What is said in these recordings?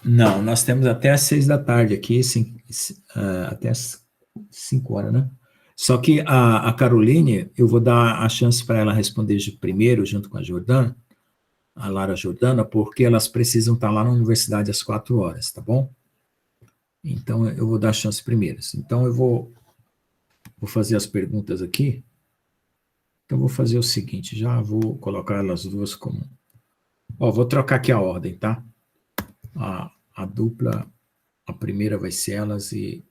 Não, nós temos até às 6 da tarde aqui, até às 5 horas, né? Só que a Caroline, eu vou dar a chance para ela responder primeiro, junto com a Jordana, a Lara Jordana, porque elas precisam estar lá na universidade às 4 horas, tá bom? Então, eu vou dar a chance primeiro. Então, eu vou fazer as perguntas aqui. Então, eu vou fazer o seguinte, já vou colocar elas duas como... Ó, vou trocar aqui a ordem, tá? A dupla, a primeira vai ser elas e...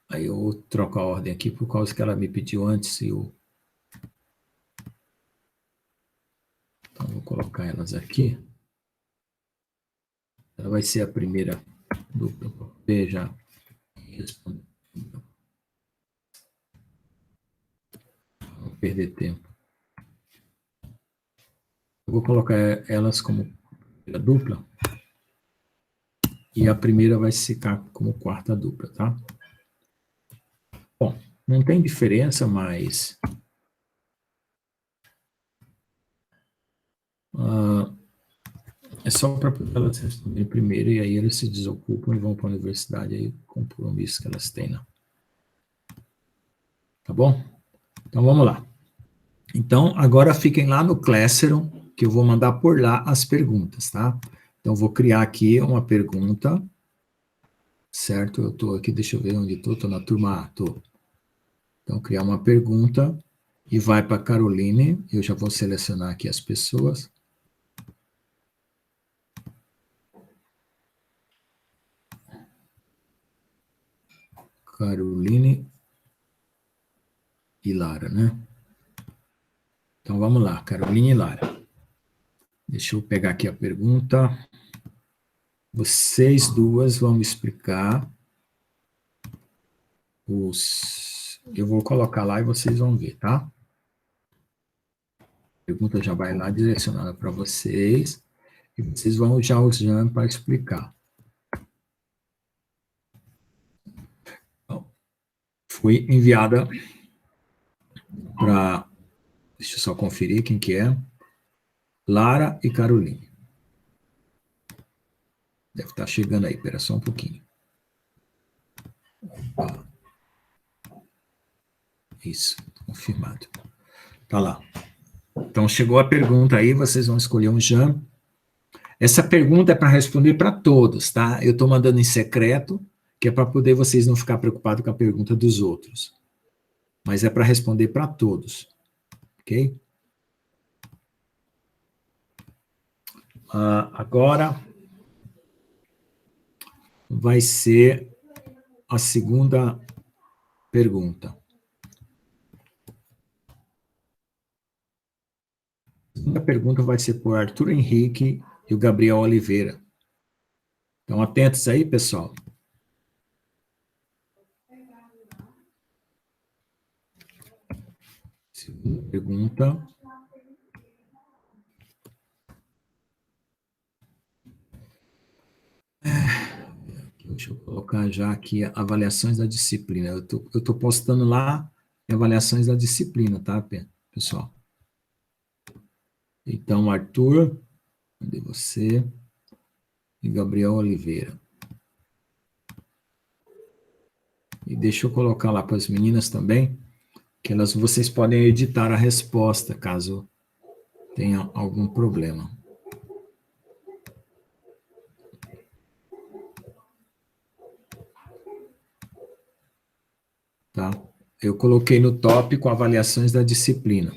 Aí eu troco a ordem aqui por causa que ela me pediu antes e eu... Então, vou colocar elas aqui. Ela vai ser a primeira dupla. Veja, responder. Não perder tempo. Eu vou colocar elas como dupla e a primeira vai ficar como quarta dupla, tá? Bom, não tem diferença, mas é só para elas responderem primeiro e aí eles se desocupam e vão para a universidade aí com o compromisso que elas têm, né? Tá bom? Então vamos lá. Então agora fiquem lá no Classroom que eu vou mandar por lá as perguntas, tá? Então vou criar aqui uma pergunta, certo? Eu estou aqui, deixa eu ver onde estou, estou na turma A, estou. Então criar uma pergunta e vai para a Caroline, eu já vou selecionar aqui as pessoas. Caroline e Lara, né? Então vamos lá, Caroline e Lara. Deixa eu pegar aqui a pergunta. Vocês duas vão me explicar os... Eu vou colocar lá e vocês vão ver, tá? A pergunta já vai lá direcionada para vocês e vocês vão já usando para explicar. Então, foi enviada para... Deixa eu só conferir quem que é. Lara e Caroline. Deve estar chegando aí, espera só um pouquinho. Opa. Isso, confirmado. Tá lá. Então, chegou a pergunta aí, vocês vão escolher um Jean. Essa pergunta é para responder para todos, tá? Eu estou mandando em secreto, que é para poder vocês não ficar preocupados com a pergunta dos outros. Mas é para responder para todos, ok? Agora vai ser a segunda pergunta. A segunda pergunta vai ser por Arthur Henrique e o Gabriel Oliveira. Então, atentos aí, pessoal. Segunda pergunta. Deixa eu colocar já aqui avaliações da disciplina. Eu tô postando lá avaliações da disciplina, tá, pessoal? Então, Arthur, cadê você? E Gabriel Oliveira. E deixa eu colocar lá para as meninas também, que vocês podem editar a resposta, caso tenha algum problema. Tá? Eu coloquei no tópico avaliações da disciplina.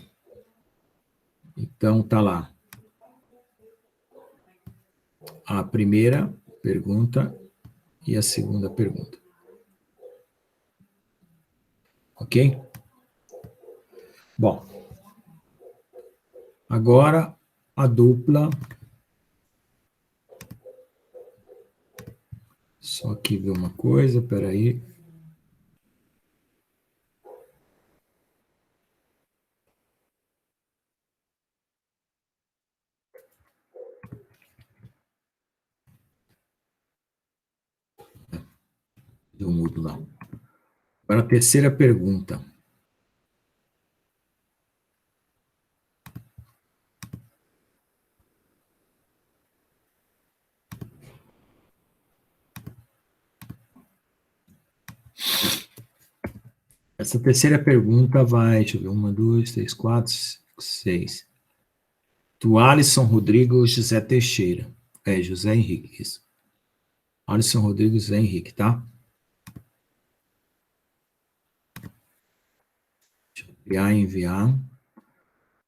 Então, tá lá. A primeira pergunta e a segunda pergunta. Ok? Bom, agora a dupla. Só aqui ver uma coisa, peraí. Deu mudo lá. Agora a terceira pergunta. Essa terceira pergunta vai, deixa eu ver, 1, 2, 3, 4, 5, 6. Do Alisson Rodrigo José Teixeira. José Henrique, isso. Alisson Rodrigo José Henrique, tá? Deixa eu enviar.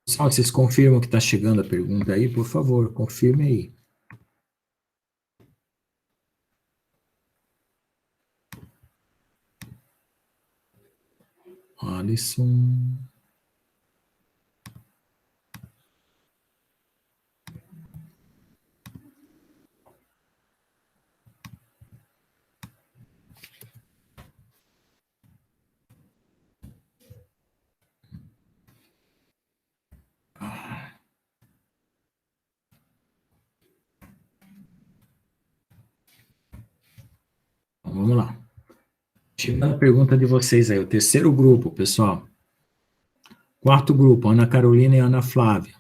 Pessoal, vocês confirmam que está chegando a pergunta aí? Por favor, confirme aí. Alisson. Então, vamos lá. Chegando a pergunta de vocês aí, o terceiro grupo, pessoal. Quarto grupo, Ana Carolina e Ana Flávia.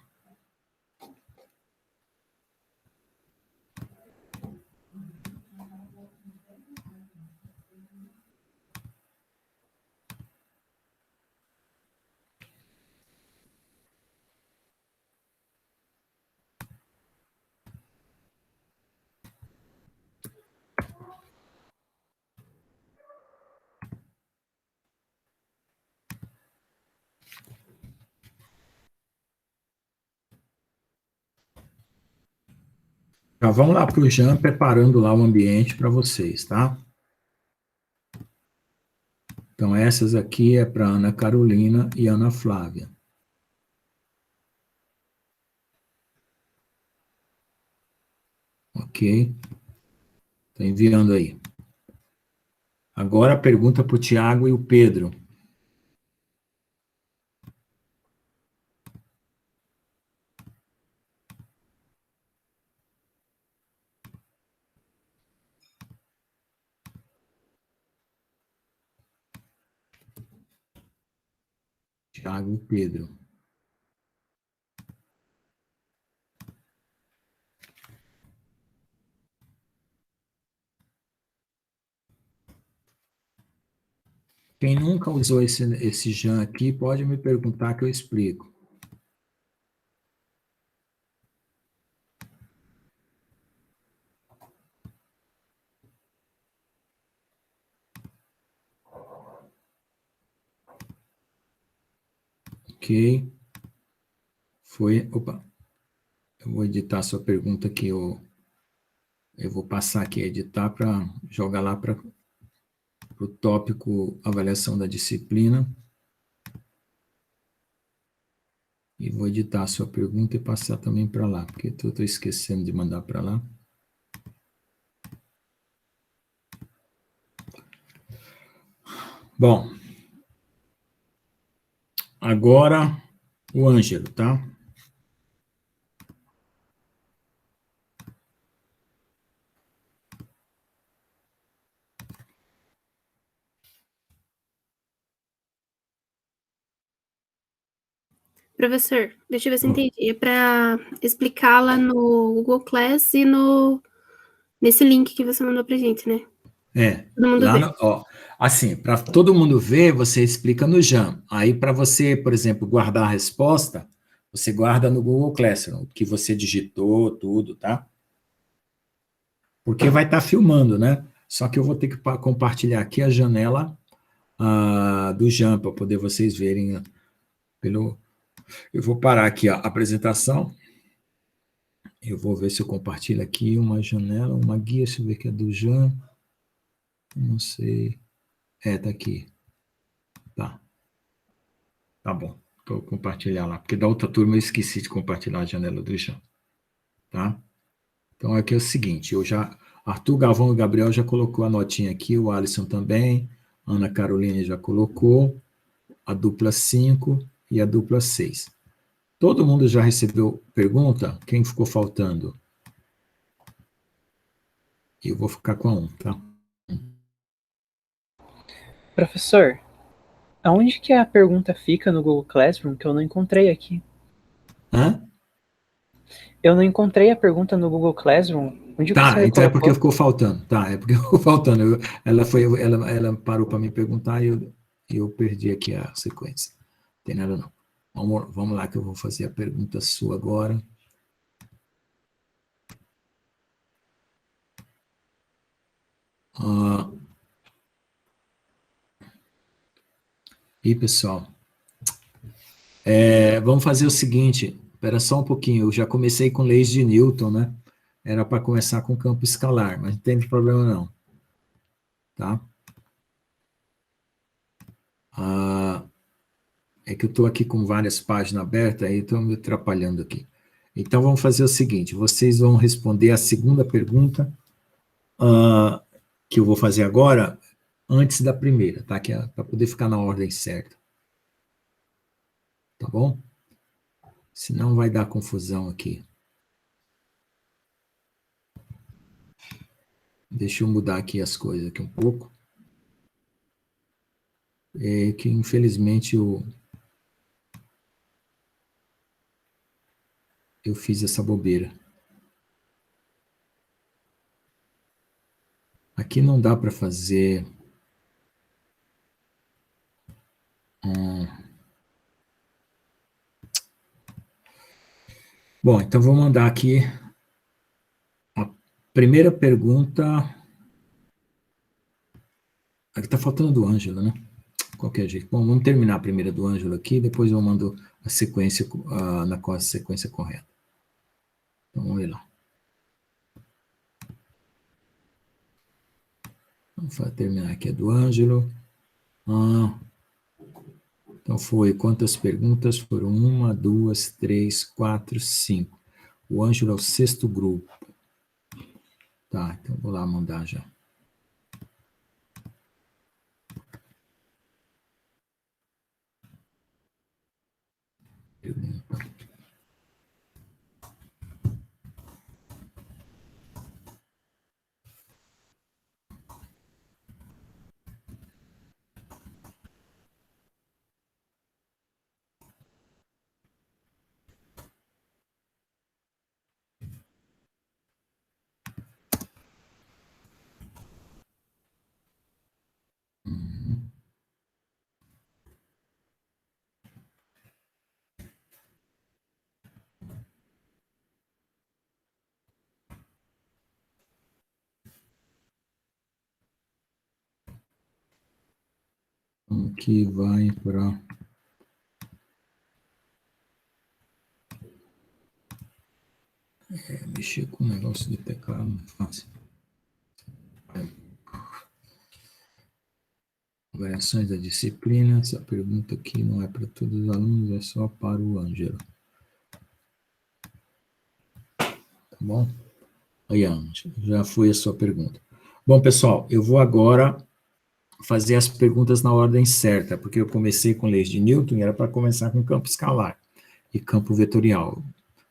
Já vamos lá para o Jean, preparando lá o ambiente para vocês, tá? Então, essas aqui é para Ana Carolina e Ana Flávia. Ok? Estou enviando aí. Agora a pergunta para o Tiago e o Pedro. Tiago e Pedro. Quem nunca usou esse Jean aqui, pode me perguntar que eu explico. Ok. Foi. Opa. Eu vou editar a sua pergunta aqui. Eu vou passar aqui a editar para jogar lá para o tópico avaliação da disciplina. E vou editar a sua pergunta e passar também para lá, porque eu estou esquecendo de mandar para lá. Bom, agora o Ângelo, tá? Professor, deixa eu ver se eu entendi. É para explicar lá no Google Class e nesse link que você mandou para a gente, né? Todo mundo lá vê. no, ó, assim, para todo mundo ver, você explica no Jam. Aí, para você, por exemplo, guardar a resposta, você guarda no Google Classroom, que você digitou, tudo, tá? Porque vai estar filmando, né? Só que eu vou ter que compartilhar aqui a janela do Jam, para poder vocês verem pelo... Eu vou parar aqui a apresentação. Eu vou ver se eu compartilho aqui uma janela, uma guia, deixa eu ver que é do Jam. Não sei. Tá aqui. Tá. Tá bom. Vou compartilhar lá. Porque da outra turma eu esqueci de compartilhar a janela do Jam. Tá? Então aqui é o seguinte, Arthur, Galvão e Gabriel já colocou a notinha aqui, o Alisson também, Ana Carolina já colocou, a dupla 5 e a dupla 6. Todo mundo já recebeu pergunta? Quem ficou faltando? Eu vou ficar com a 1, tá? Professor, aonde que a pergunta fica no Google Classroom que eu não encontrei aqui? Hã? Eu não encontrei a pergunta no Google Classroom. Onde Tá, você então é porque colocou? ficou faltando. Tá, é porque ficou faltando. Ela parou para me perguntar e Eu perdi aqui a sequência. Não tem nada não. Vamos lá que eu vou fazer a pergunta sua agora. E pessoal, vamos fazer o seguinte, espera só um pouquinho, eu já comecei com leis de Newton, né? Era para começar com campo escalar, mas não tem problema não, tá? É que eu estou aqui com várias páginas abertas, aí estou me atrapalhando aqui. Então vamos fazer o seguinte, vocês vão responder a segunda pergunta que eu vou fazer agora, antes da primeira, tá? Que é para poder ficar na ordem certa. Tá bom? Senão vai dar confusão aqui. Deixa eu mudar aqui as coisas aqui um pouco. É que infelizmente eu fiz essa bobeira. Aqui não dá para fazer Bom, então vou mandar aqui a primeira pergunta. Aqui está faltando do Ângelo, né? Qualquer jeito. Bom, vamos terminar a primeira do Ângelo aqui, depois eu mando a sequência na sequência correta. Então vamos ver lá. Vamos terminar aqui a do Ângelo. Então foi quantas perguntas? Foram 1, 2, 3, 4, 5. O Ângelo é o sexto grupo. Tá, então vou lá mandar já. Pergunta. Aqui vai para... mexer com o negócio de teclado não é fácil. Variações da disciplina. Essa pergunta aqui não é para todos os alunos, é só para o Ângelo. Tá bom? Aí, Ângelo, já foi a sua pergunta. Bom, pessoal, eu vou agora fazer as perguntas na ordem certa, porque eu comecei com leis de Newton e era para começar com campo escalar e campo vetorial.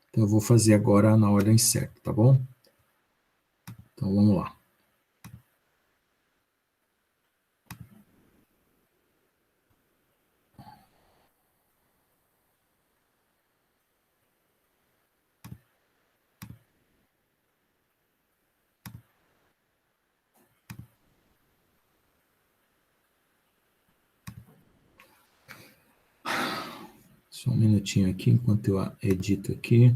Então, eu vou fazer agora na ordem certa, tá bom? Então, vamos lá. Só um minutinho aqui, enquanto eu edito aqui.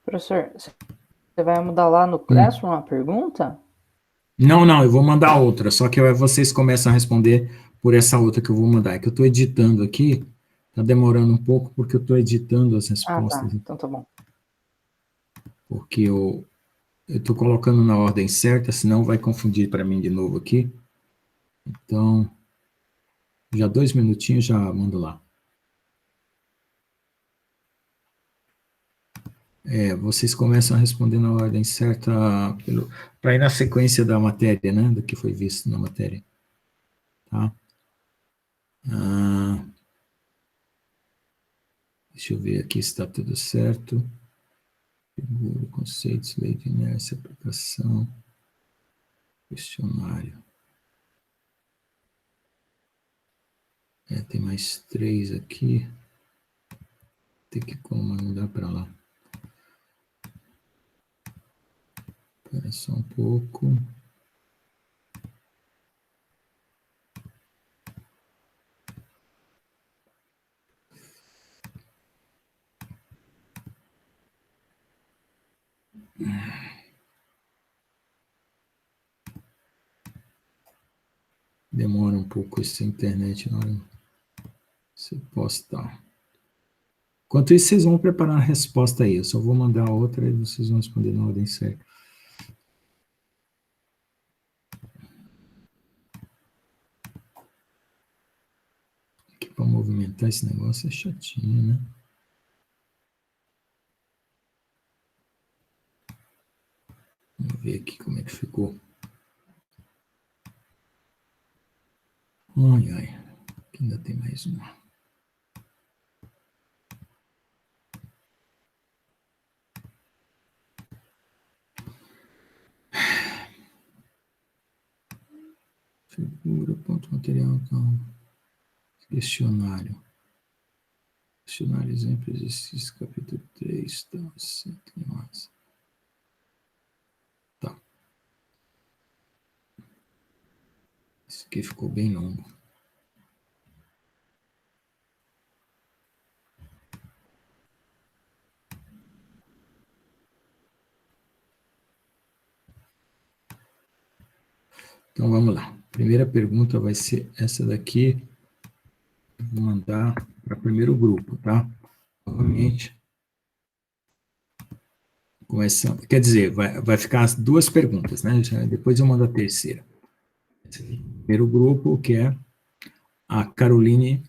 Professor, você vai mudar lá no Classroom a pergunta? Não, eu vou mandar outra, só que vocês começam a responder por essa outra que eu vou mandar. É que eu estou editando aqui, está demorando um pouco, porque eu estou editando as respostas. Ah, tá. Então tá bom. Porque eu estou colocando na ordem certa, senão vai confundir para mim de novo aqui. Então, já 2 minutinhos, já mando lá. Vocês começam a responder na ordem certa, para ir na sequência da matéria, né, do que foi visto na matéria. Tá? Deixa eu ver aqui se está tudo certo. Figura, conceitos, lei de inércia, aplicação, questionário. Tem mais 3 aqui. Tem que mandar para lá. Espera só um pouco. Demora um pouco essa internet na hora de você postar. Enquanto isso, vocês vão preparar a resposta aí. Eu só vou mandar outra e vocês vão responder na ordem certa. Aqui para movimentar esse negócio é chatinho, né? Vamos ver aqui como é que ficou. Ai. Aqui ainda tem mais uma. Figura, ponto material, então. Questionário. Questionário, exemplo, exercício, capítulo 3, tá, tem mais. Tá. Esse aqui ficou bem longo. Então, vamos lá. Primeira pergunta vai ser essa daqui. Vou mandar para o primeiro grupo, tá? Novamente. Começando. Quer dizer, vai ficar as 2 perguntas, né? Depois eu mando a terceira. Primeiro grupo, que é a Caroline.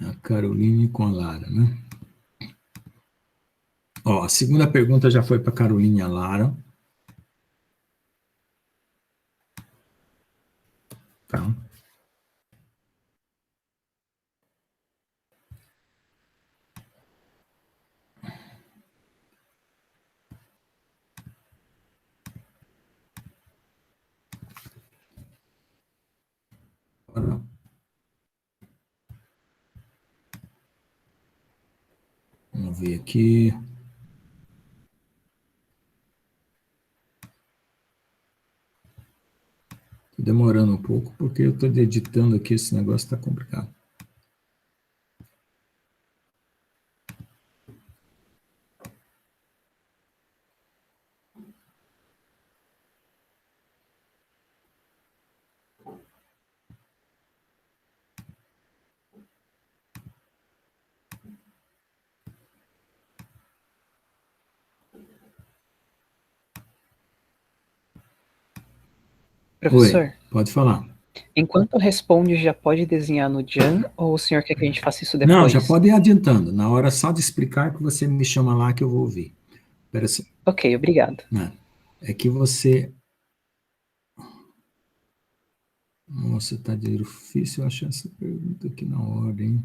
A Caroline com a Lara, né? Ó, a segunda pergunta já foi para a Caroline e a Lara. Tá? Agora, vamos ver aqui. Estou demorando um pouco, porque eu estou editando aqui, esse negócio está complicado. Professor, Oi, pode falar. Enquanto responde, já pode desenhar no Jan ou o senhor quer que a gente faça isso depois? Não, já pode ir adiantando. Na hora só de explicar que você me chama lá que eu vou ouvir. Espera assim. Ok, obrigado. É que você... Nossa, tá difícil achar essa pergunta aqui na ordem.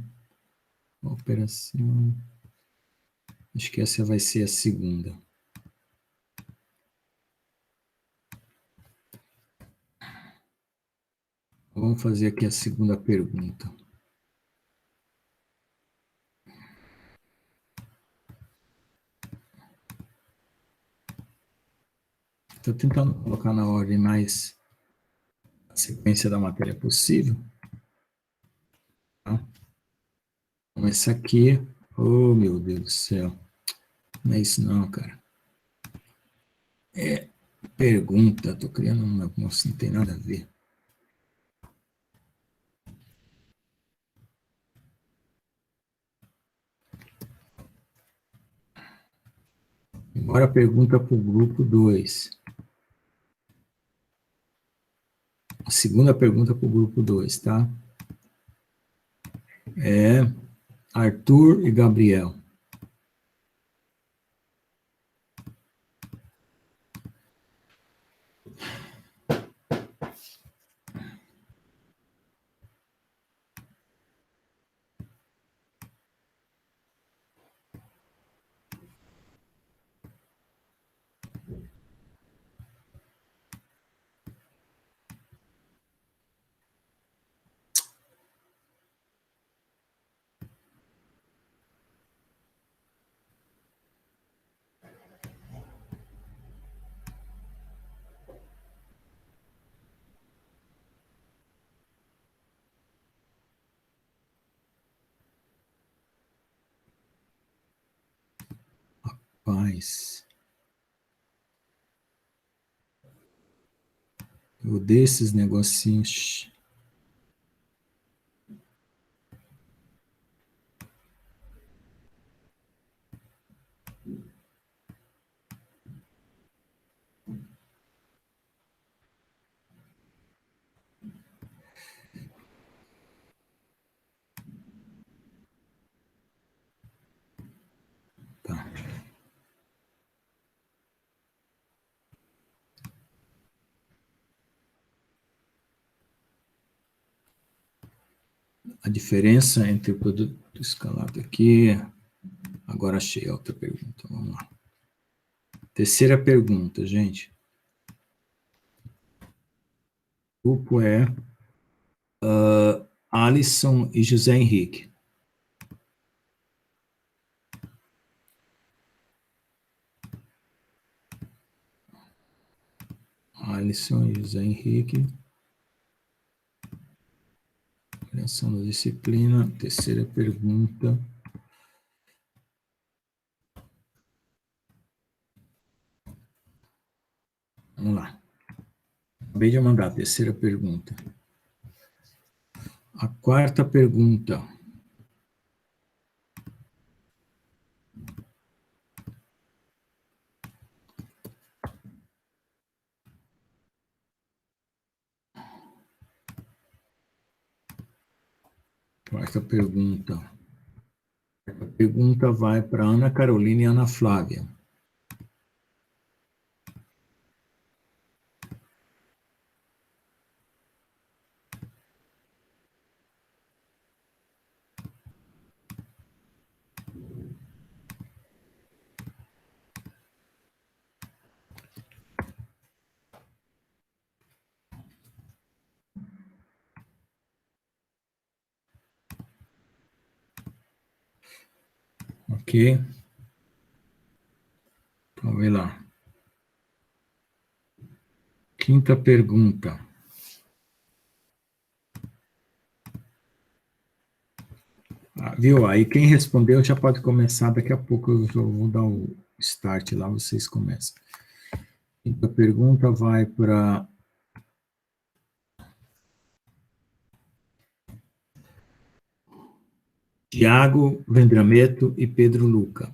Operação... Acho que essa vai ser a segunda. Vamos fazer aqui a segunda pergunta. Estou tentando colocar na ordem mais a sequência da matéria possível. Tá? Então, essa aqui, oh meu Deus do céu, não é isso não, cara. É pergunta, estou criando uma, nossa, não tem nada a ver. Agora pergunta para o grupo 2. A segunda pergunta para o grupo 2, tá? É Arthur e Gabriel. Rapaz. Eu odeio esses negocinhos. Tá. A diferença entre o produto escalado aqui... Agora achei a outra pergunta, vamos lá. Terceira pergunta, gente. O grupo é Alisson e José Henrique. Alisson e José Henrique. Criação da disciplina. Terceira pergunta. Vamos lá. Acabei de mandar a terceira pergunta. A quarta pergunta. Quarta pergunta. A pergunta vai para Ana Carolina e Ana Flávia. Ok? Vamos ver lá. Quinta pergunta. Viu? Aí quem respondeu já pode começar. Daqui a pouco eu já vou dar o start lá, vocês começam. Quinta pergunta vai para... Tiago Vendrameto e Pedro Luca.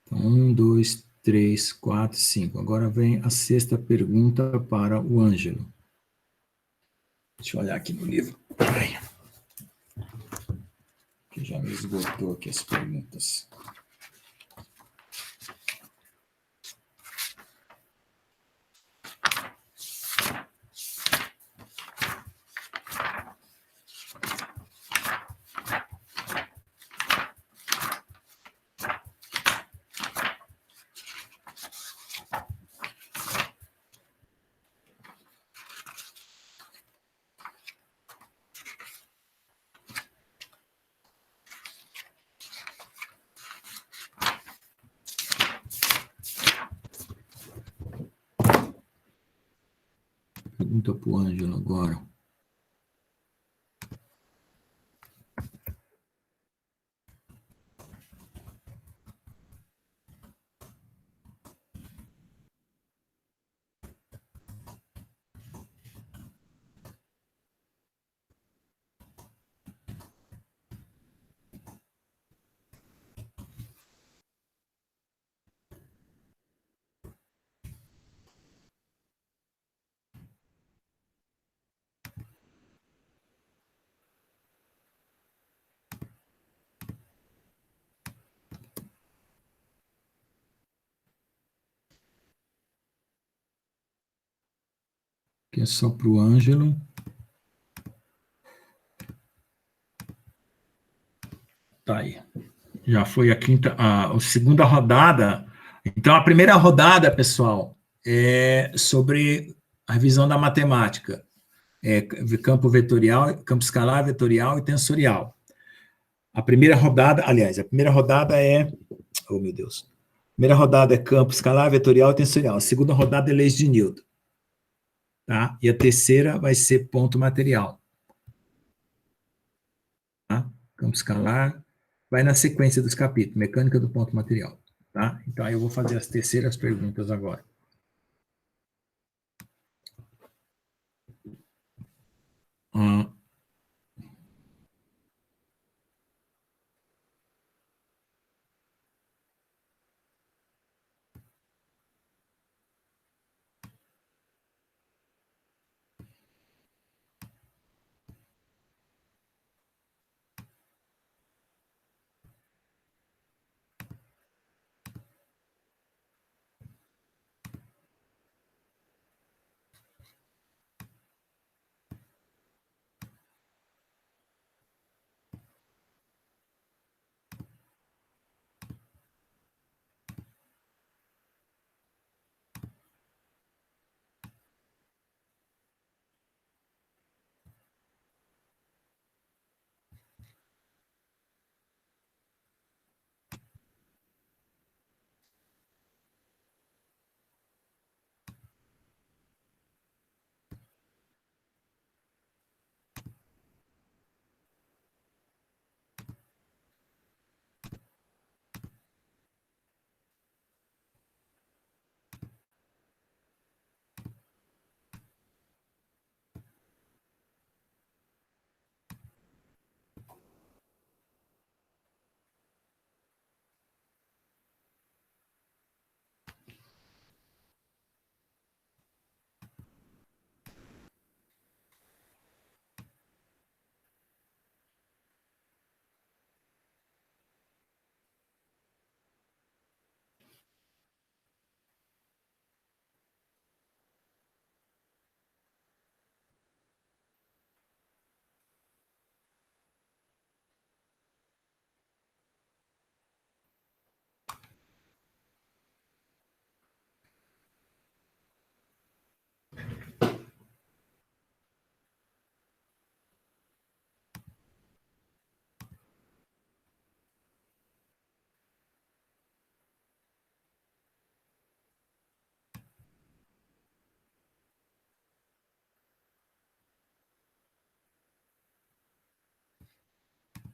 Então, 1, 2, 3, 4, 5. Agora vem a sexta pergunta para o Ângelo. Deixa eu olhar aqui no livro. Ai. Que já me esgotou aqui as perguntas. pergunta para o Ângelo agora. Que é só para o Ângelo. Tá aí. Já foi a segunda rodada. Então, a primeira rodada, pessoal, é sobre a revisão da matemática. Campo vetorial, campo escalar, vetorial e tensorial. A primeira rodada é... Oh, meu Deus. A primeira rodada é campo escalar, vetorial e tensorial. A segunda rodada é leis de Newton. Tá? E a terceira vai ser ponto material. Tá? Campo escalar, vai na sequência dos capítulos, mecânica do ponto material. Tá? Então, aí eu vou fazer as terceiras perguntas agora.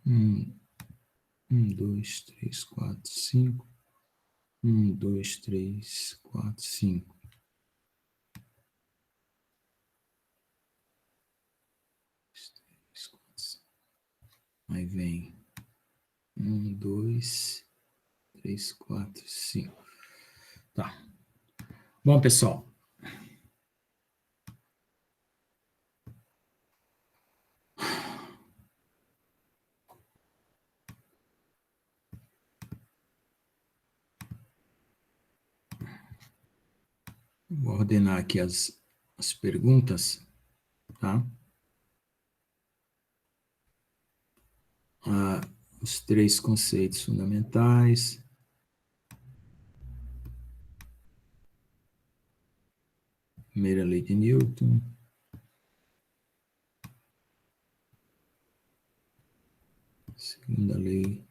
Hum. Dois, três, quatro, cinco. 2, 3, 4, 5. Aí vem 2, 3, 4, 5. Tá. Bom, pessoal. Vou ordenar aqui as perguntas, tá? Os 3 conceitos fundamentais. Primeira lei de Newton. Segunda lei.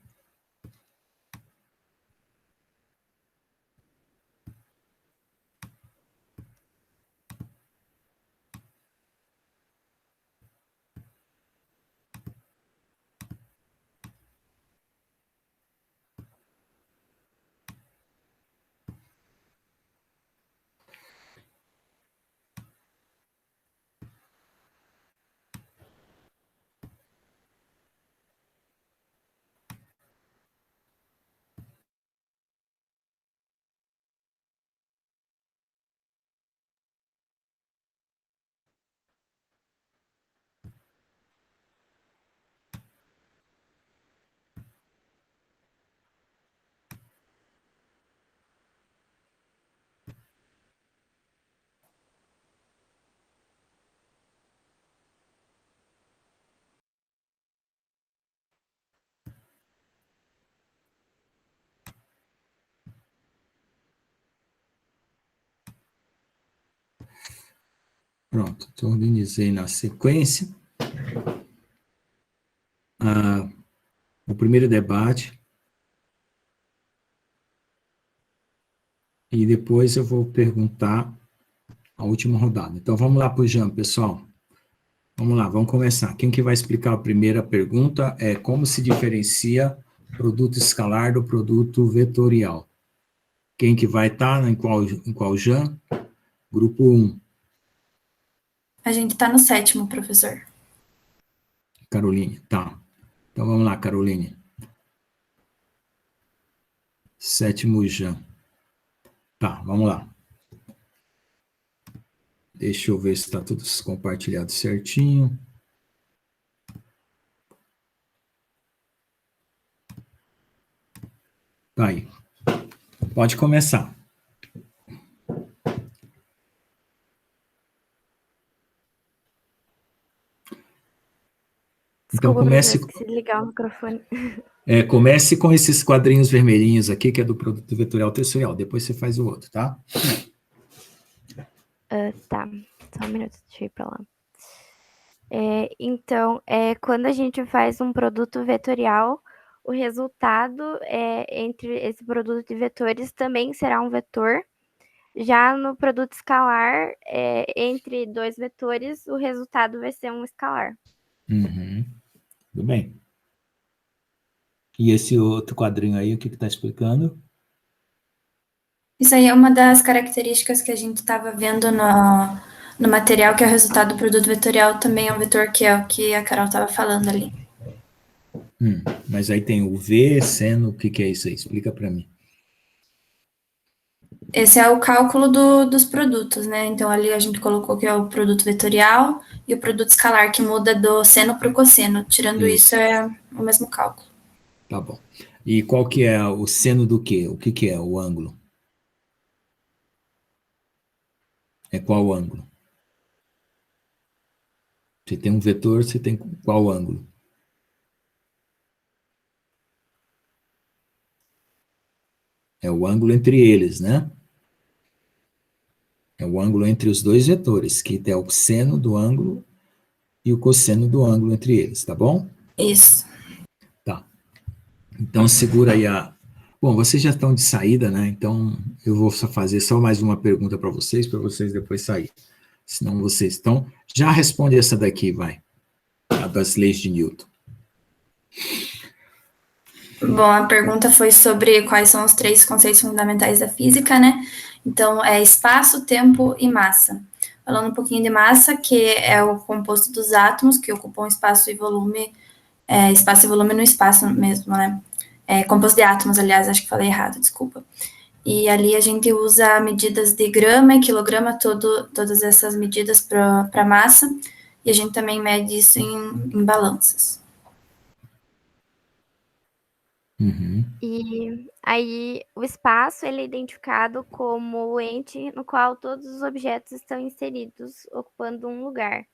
Pronto, então organizei na sequência. O primeiro debate. E depois eu vou perguntar a última rodada. Então, vamos lá para o Jean, pessoal. Vamos lá, vamos começar. Quem que vai explicar a primeira pergunta é como se diferencia produto escalar do produto vetorial. Quem que vai estar, em qual Jean? Grupo 1. A gente está no 7º, professor. Caroline, tá. Então, vamos lá, Caroline. 7º Jean. Tá, vamos lá. Deixa eu ver se está tudo compartilhado certinho. Tá aí. Pode começar. Então, comece... Se ligar o microfone. Comece com esses quadrinhos vermelhinhos aqui, que é do produto vetorial tensorial. Depois você faz o outro, tá? Tá, só um minuto, deixa eu ir para lá. Então, quando a gente faz um produto vetorial, o resultado entre esse produto de vetores também será um vetor. Já no produto escalar, entre dois vetores, o resultado vai ser um escalar. Uhum. Tudo bem. E esse outro quadrinho aí, o que está explicando? Isso aí é uma das características que a gente estava vendo no material, que é o resultado do produto vetorial, também é um vetor, que é o que a Carol estava falando ali. Mas aí tem o V, seno, o que é isso aí? Explica para mim. Esse é o cálculo dos produtos, né? Então, ali a gente colocou que é o produto vetorial e o produto escalar, que muda do seno para o cosseno. Tirando isso, é o mesmo cálculo. Tá bom. E qual que é o seno do quê? O que é o ângulo? É qual ângulo? Você tem um vetor, você tem qual ângulo? É o ângulo entre eles, né? É o ângulo entre os dois vetores, que é o seno do ângulo e o cosseno do ângulo entre eles, tá bom? Isso. Tá. Então, segura aí a... Bom, vocês já estão de saída, né? Então, eu vou fazer só mais uma pergunta para vocês depois saírem. Senão vocês estão... Já responde essa daqui, vai. A das leis de Newton. Bom, a pergunta foi sobre quais são os 3 conceitos fundamentais da física, né? Então, é espaço, tempo e massa. Falando um pouquinho de massa, que é o composto dos átomos, que ocupam espaço e volume no espaço mesmo, né? Composto de átomos, aliás, acho que falei errado, desculpa. E ali a gente usa medidas de grama e quilograma, todas essas medidas para massa, e a gente também mede isso em balanças. Uhum. E aí, o espaço ele é identificado como o ente no qual todos os objetos estão inseridos, ocupando um lugar.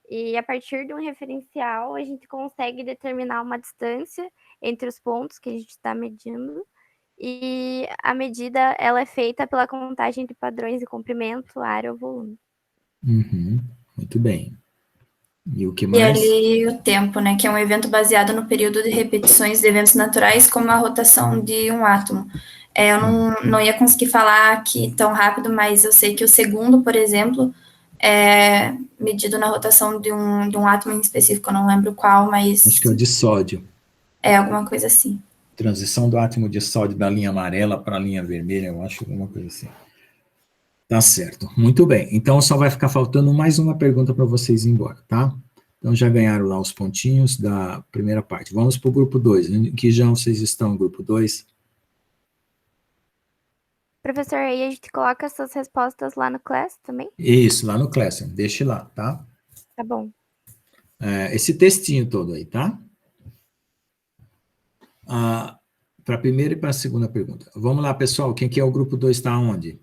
E a partir de um referencial, a gente consegue determinar uma distância entre os pontos que a gente está medindo. E a medida ela é feita pela contagem de padrões de comprimento, área ou volume. Uhum. Muito bem. E o que E mais? ali o tempo, né, que é um evento baseado no período de repetições de eventos naturais, como a rotação de um átomo. Eu não ia conseguir falar aqui tão rápido, mas eu sei que o segundo, por exemplo, é medido na rotação de um átomo em específico, eu não lembro qual, mas... Acho que é o de sódio. É alguma coisa assim. Transição do átomo de sódio da linha amarela para a linha vermelha, eu acho, alguma coisa assim. Tá certo. Muito bem. Então, só vai ficar faltando mais uma pergunta para vocês ir embora, tá? Então, já ganharam lá os pontinhos da primeira parte. Vamos para o grupo 2. Em que já vocês estão, grupo 2? Professor, aí a gente coloca essas respostas lá no Class também? Isso, lá no Classroom. Deixe lá, tá? Tá bom. Esse textinho todo aí, tá? Para a primeira e para a segunda pergunta. Vamos lá, pessoal. Quem que é o grupo 2 está onde?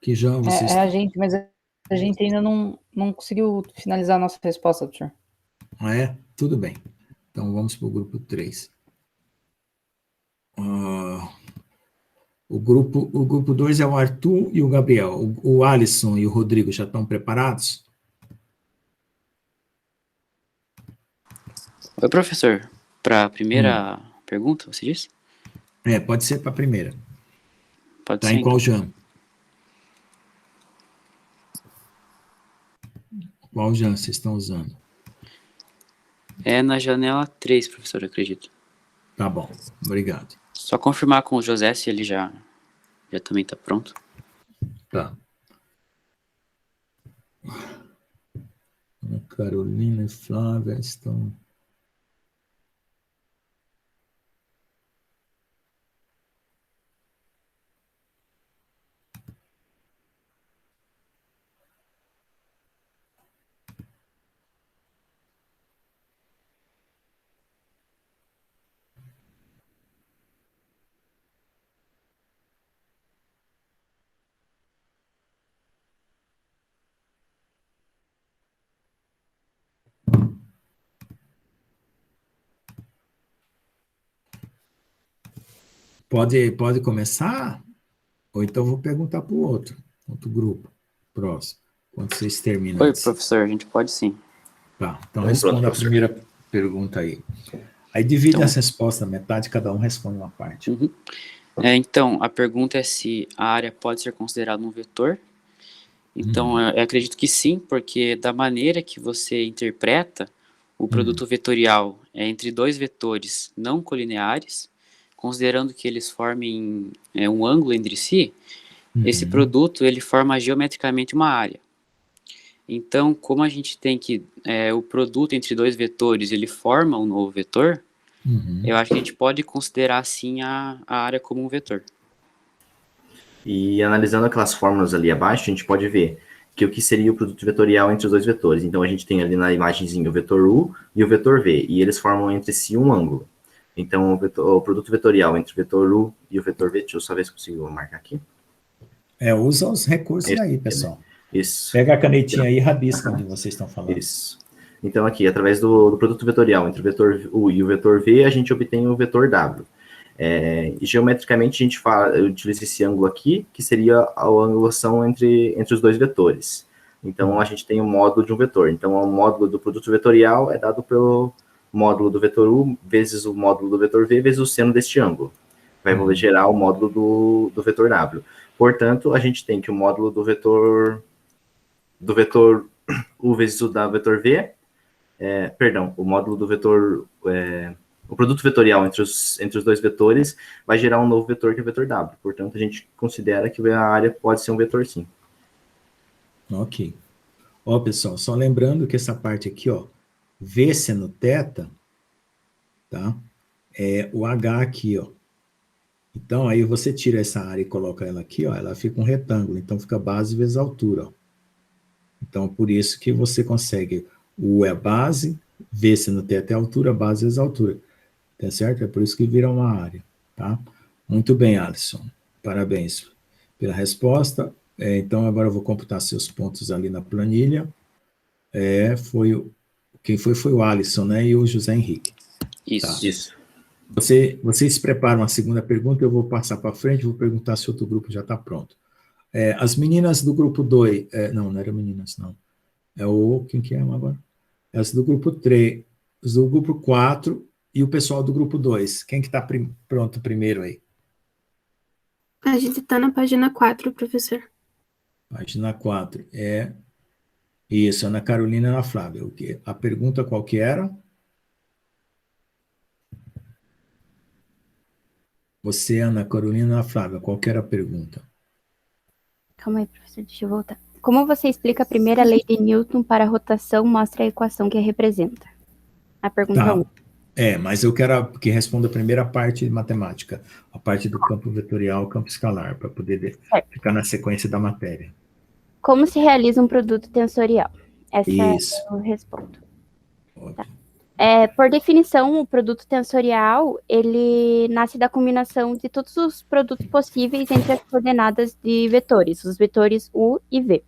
Que já vocês... a gente, mas a gente ainda não conseguiu finalizar a nossa resposta, professor. Ah, é? Tudo bem. Então, vamos para o grupo 3. O grupo 2 é o Arthur e o Gabriel. O Alisson e o Rodrigo já estão preparados? Oi, professor. Para a primeira pergunta, você disse? Pode ser para a primeira. Pode Tá ser. em qual Então. JAM? Qual JAM vocês estão usando? É na janela 3, professor, eu acredito. Tá bom, obrigado. Só confirmar com o José se ele já também está pronto. Tá. A Carolina e Flávia estão... Pode começar? Ou então vou perguntar para o outro grupo, próximo, quando vocês terminam. Oi, professor, a gente pode sim. Tá, então responda a primeira pergunta aí. Aí divide Então, as respostas, metade, cada um responde uma parte. Então, a pergunta é se a área pode ser considerada um vetor. Então, eu acredito que sim, porque da maneira que você interpreta, o produto vetorial é entre dois vetores não colineares, considerando que eles formem um ângulo entre si, esse produto ele forma geometricamente uma área. Então, como a gente tem que o produto entre dois vetores ele forma um novo vetor, eu acho que a gente pode considerar sim a área como um vetor. E analisando aquelas fórmulas ali abaixo, a gente pode ver que o que seria o produto vetorial entre os dois vetores. Então, a gente tem ali na imagenzinha o vetor U e o vetor V, e eles formam entre si um ângulo. Então, o produto vetorial entre o vetor U e o vetor V, deixa eu só ver se consigo marcar aqui. Usa os recursos aí, pessoal. Isso. Pega a canetinha aí e rabisca onde vocês estão falando. Isso. Então, aqui, através do produto vetorial entre o vetor U e o vetor V, a gente obtém o vetor W. E geometricamente, a gente utiliza esse ângulo aqui, que seria a angulação entre os dois vetores. Então, a gente tem o módulo de um vetor. Então, o módulo do produto vetorial é dado pelo módulo do vetor U vezes o módulo do vetor V vezes o seno deste ângulo. Vai gerar o módulo do vetor W. Portanto, a gente tem que o módulo do vetor U vezes o da vetor V, o módulo do vetor... o produto vetorial entre os dois vetores vai gerar um novo vetor que é o vetor W. Portanto, a gente considera que a área pode ser um vetor sim. Ok. Ó, pessoal, só lembrando que essa parte aqui, ó, V seno θ, tá? É o H aqui, ó. Então, aí você tira essa área e coloca ela aqui, ó, ela fica um retângulo. Então, fica base vezes altura, ó. Então, por isso que você consegue, U é a base, V seno θ é a altura, base vezes altura. Tá certo? É por isso que vira uma área, tá? Muito bem, Alisson. Parabéns pela resposta. Então, agora eu vou computar seus pontos ali na planilha. Quem foi o Alisson, né? E o José Henrique. Isso. Tá. Isso. Vocês preparam a segunda pergunta, eu vou passar para frente, vou perguntar se outro grupo já está pronto. As meninas do grupo 2, não era meninas, não. Quem que é agora? As do grupo 3, os do grupo 4 e o pessoal do grupo 2. Quem que está pronto primeiro aí? A gente está na página 4, professor. Página 4, isso, Ana Carolina e Ana Flávia. A pergunta qual que era? Você, Ana Carolina e Ana Flávia, qual que era a pergunta? Calma aí, professor, deixa eu voltar. Como você explica a primeira lei de Newton para a rotação, mostra a equação que a representa? A pergunta 1. Mas eu quero que responda a primeira parte de matemática, a parte do campo vetorial, campo escalar, para poder ficar na sequência da matéria. Como se realiza um produto tensorial? Isso. Eu respondo. Tá. Por definição, o produto tensorial, ele nasce da combinação de todos os produtos possíveis entre as coordenadas de vetores, os vetores U e V.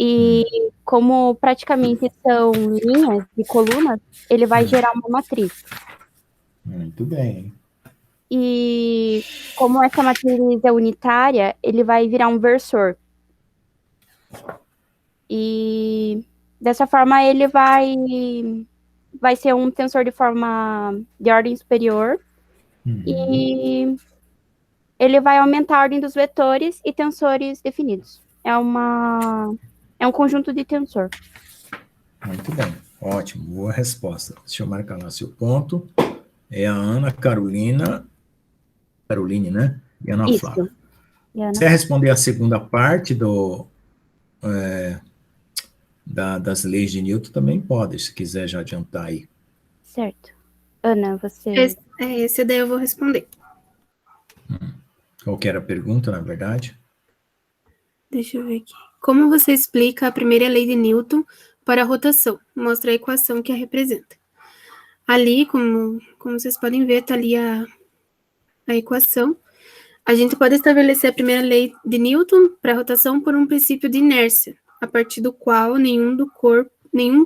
E como praticamente são linhas e colunas, ele vai gerar uma matriz. Muito bem. E como essa matriz é unitária, ele vai virar um versor. E dessa forma ele vai ser um tensor de forma de ordem superior. E ele vai aumentar a ordem dos vetores e tensores definidos. É um conjunto de tensor. Muito bem, ótimo, boa resposta. Deixa eu marcar lá seu ponto. É a Ana Caroline, né? E a Ana Flávia. Você vai responder a segunda parte das leis de Newton, também pode, se quiser já adiantar aí. Certo. Ana, você... Esse daí eu vou responder. Qual que era a pergunta, na verdade? Deixa eu ver aqui. Como você explica a primeira lei de Newton para a rotação? Mostra a equação que a representa. Ali, como vocês podem ver, está ali a equação. A gente pode estabelecer a primeira lei de Newton para a rotação por um princípio de inércia, a partir do qual nenhum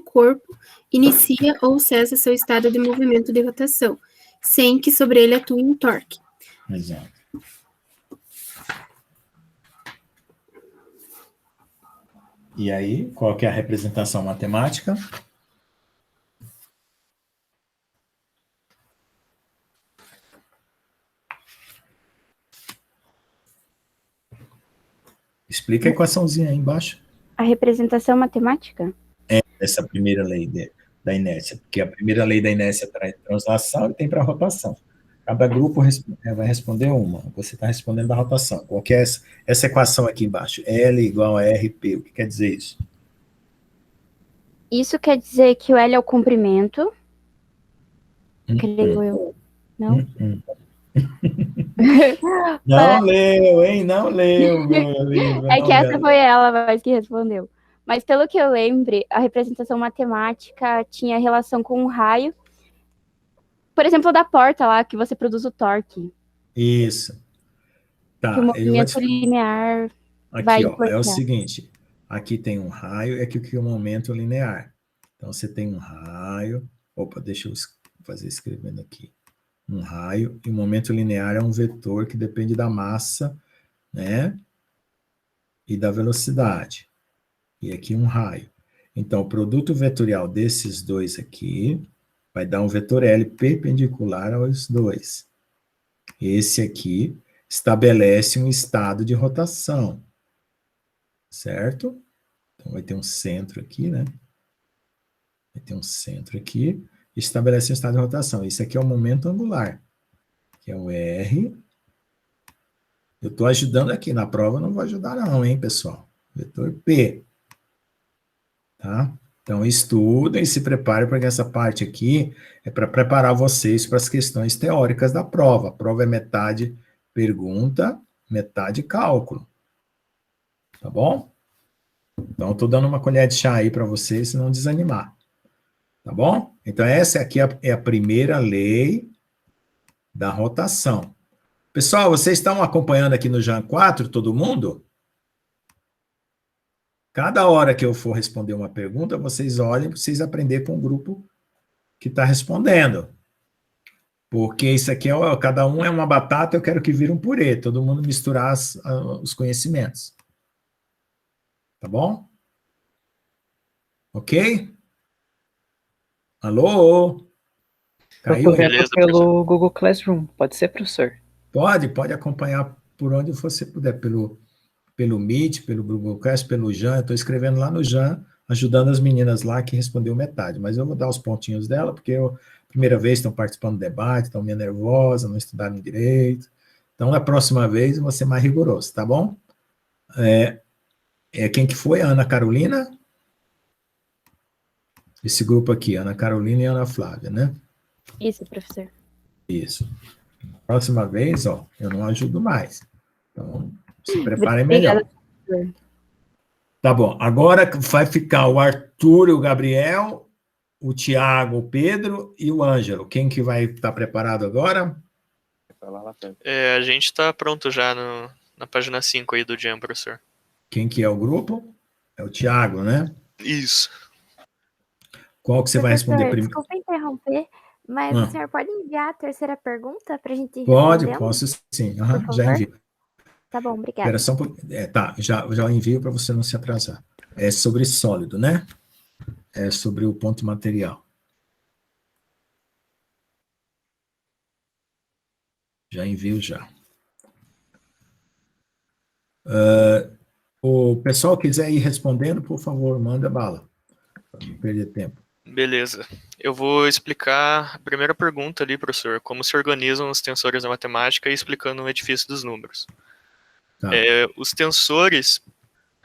corpo inicia ou cessa seu estado de movimento de rotação, sem que sobre ele atue um torque. Exato. E aí, qual que é a representação matemática? Explica a equaçãozinha aí embaixo. A representação matemática? É essa primeira lei da inércia, porque a primeira lei da inércia traz translação e tem para rotação. Cada grupo vai responder uma. Você está respondendo da rotação. Qual que é essa equação aqui embaixo? L igual a RP. O que quer dizer isso? Isso quer dizer que o L é o comprimento. Creio eu. Não? Não leu, hein? Não leu, meu livro. É que essa foi ela que respondeu. Mas pelo que eu lembre, a representação matemática tinha relação com um raio. Por exemplo, da porta lá, que você produz o torque. Isso. Tá. Que o movimento linear vai aqui, ó, é o seguinte. Aqui tem um raio e aqui o momento linear. Então, você tem um raio. Opa, deixa eu fazer escrevendo aqui. Um raio, e o momento linear é um vetor que depende da massa, né? E da velocidade. E aqui um raio. Então, o produto vetorial desses dois aqui vai dar um vetor L perpendicular aos dois. Esse aqui estabelece um estado de rotação. Certo? Então, vai ter um centro aqui, né? Vai ter um centro aqui. Estabelece um estado de rotação. Esse aqui é o momento angular, que é o R. Eu estou ajudando aqui. Na prova eu não vou ajudar não, hein, pessoal? Vetor P. Tá? Então, estudem e se preparem, porque essa parte aqui é para preparar vocês para as questões teóricas da prova. A prova é metade pergunta, metade cálculo. Tá bom? Então, eu estou dando uma colher de chá aí para vocês, se não desanimar. Tá bom? Então, essa aqui é a primeira lei da rotação. Pessoal, vocês estão acompanhando aqui no Jan 4, todo mundo? Cada hora que eu for responder uma pergunta, vocês olhem para vocês aprenderem com o grupo que está respondendo. Porque isso aqui, cada um é uma batata, eu quero que vire um purê. Todo mundo misturar os conhecimentos. Tá bom? Ok? Alô? Caiu? Eu tô vendo pelo Google Classroom. Pode ser, professor? Pode acompanhar por onde você puder, pelo Meet, pelo Google Class, pelo Jan. Eu estou escrevendo lá no Jan, ajudando as meninas lá que respondeu metade. Mas eu vou dar os pontinhos dela, porque primeira vez estão participando do debate, estão meio nervosas, não estudaram direito. Então, na próxima vez, eu vou ser mais rigoroso, tá bom? Quem que foi? A Ana Carolina? Esse grupo aqui, Ana Carolina e Ana Flávia, né? Isso, professor. Isso. Próxima vez, ó, eu não ajudo mais. Então, se preparem melhor. Tá bom. Agora vai ficar o Arthur e o Gabriel, o Tiago, o Pedro e o Ângelo. Quem que vai estar preparado agora? A gente está pronto já na página 5 aí do Jam, professor. Quem que é o grupo? É o Tiago, né? Isso. Qual que você vai responder primeiro? Desculpa interromper, Mas o Ah, senhor pode enviar a terceira pergunta para a gente ir pode, respondendo, posso sim. por Aham, já favor? envio. Tá bom, Espera obrigada. só um pouquinho. Tá, já envio para você não se atrasar. É sobre sólido, né? É sobre o ponto material. Já envio já. O pessoal quiser ir respondendo, por favor, manda bala, para não perder tempo. Beleza. Eu vou explicar a primeira pergunta ali, professor, como se organizam os tensores da matemática e explicando o edifício dos números. Tá. Os tensores,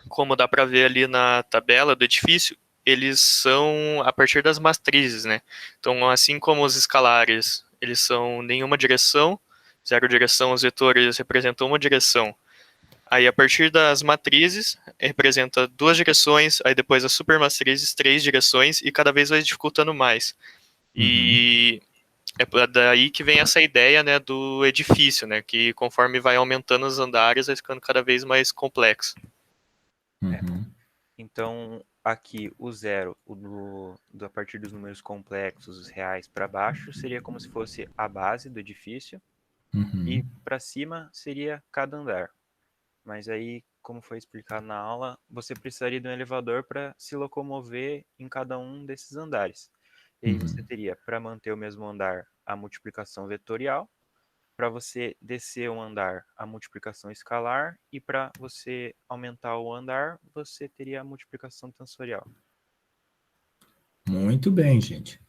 como dá para ver ali na tabela do edifício, eles são a partir das matrizes, né? Então, assim como os escalares, eles são nenhuma direção, zero direção, os vetores representam uma direção. Aí, a partir das matrizes, representa duas direções, aí depois as supermatrizes, três direções, e cada vez vai dificultando mais. E é daí que vem essa ideia, né, do edifício, né, que conforme vai aumentando os andares, vai ficando cada vez mais complexo. Então, aqui, o zero, a partir dos números complexos, os reais para baixo, seria como se fosse a base do edifício, e para cima seria cada andar. Mas aí, como foi explicado na aula, você precisaria de um elevador para se locomover em cada um desses andares. E aí você teria, para manter o mesmo andar, a multiplicação vetorial, para você descer um andar, a multiplicação escalar, e para você aumentar o andar, você teria a multiplicação tensorial. Muito bem, gente.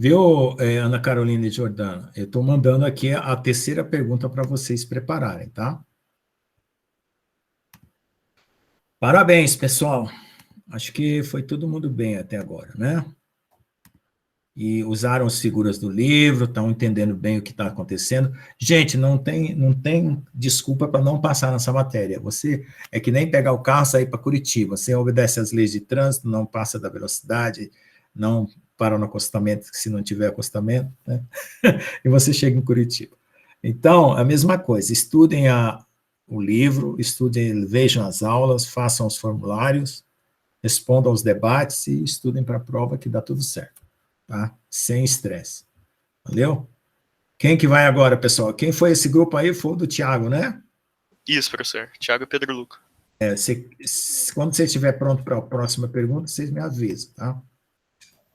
Viu, Ana Carolina e Jordana? Eu estou mandando aqui a terceira pergunta para vocês prepararem, tá? Parabéns, pessoal. Acho que foi todo mundo bem até agora, né? E usaram as figuras do livro, estão entendendo bem o que está acontecendo. Gente, não tem desculpa para não passar nessa matéria. Você é que nem pegar o carro e sair para Curitiba. Você obedece às leis de trânsito, não passa da velocidade, não para no acostamento, se não tiver acostamento, né? E você chega em Curitiba. Então, a mesma coisa, estudem o livro, estudem, vejam as aulas, façam os formulários, respondam aos debates e estudem para a prova que dá tudo certo. Tá? Sem estresse. Valeu? Quem que vai agora, pessoal? Quem foi esse grupo aí? Foi o do Tiago, né? Isso, professor. Tiago e Pedro Luca. Quando você estiver pronto para a próxima pergunta, vocês me avisam, tá?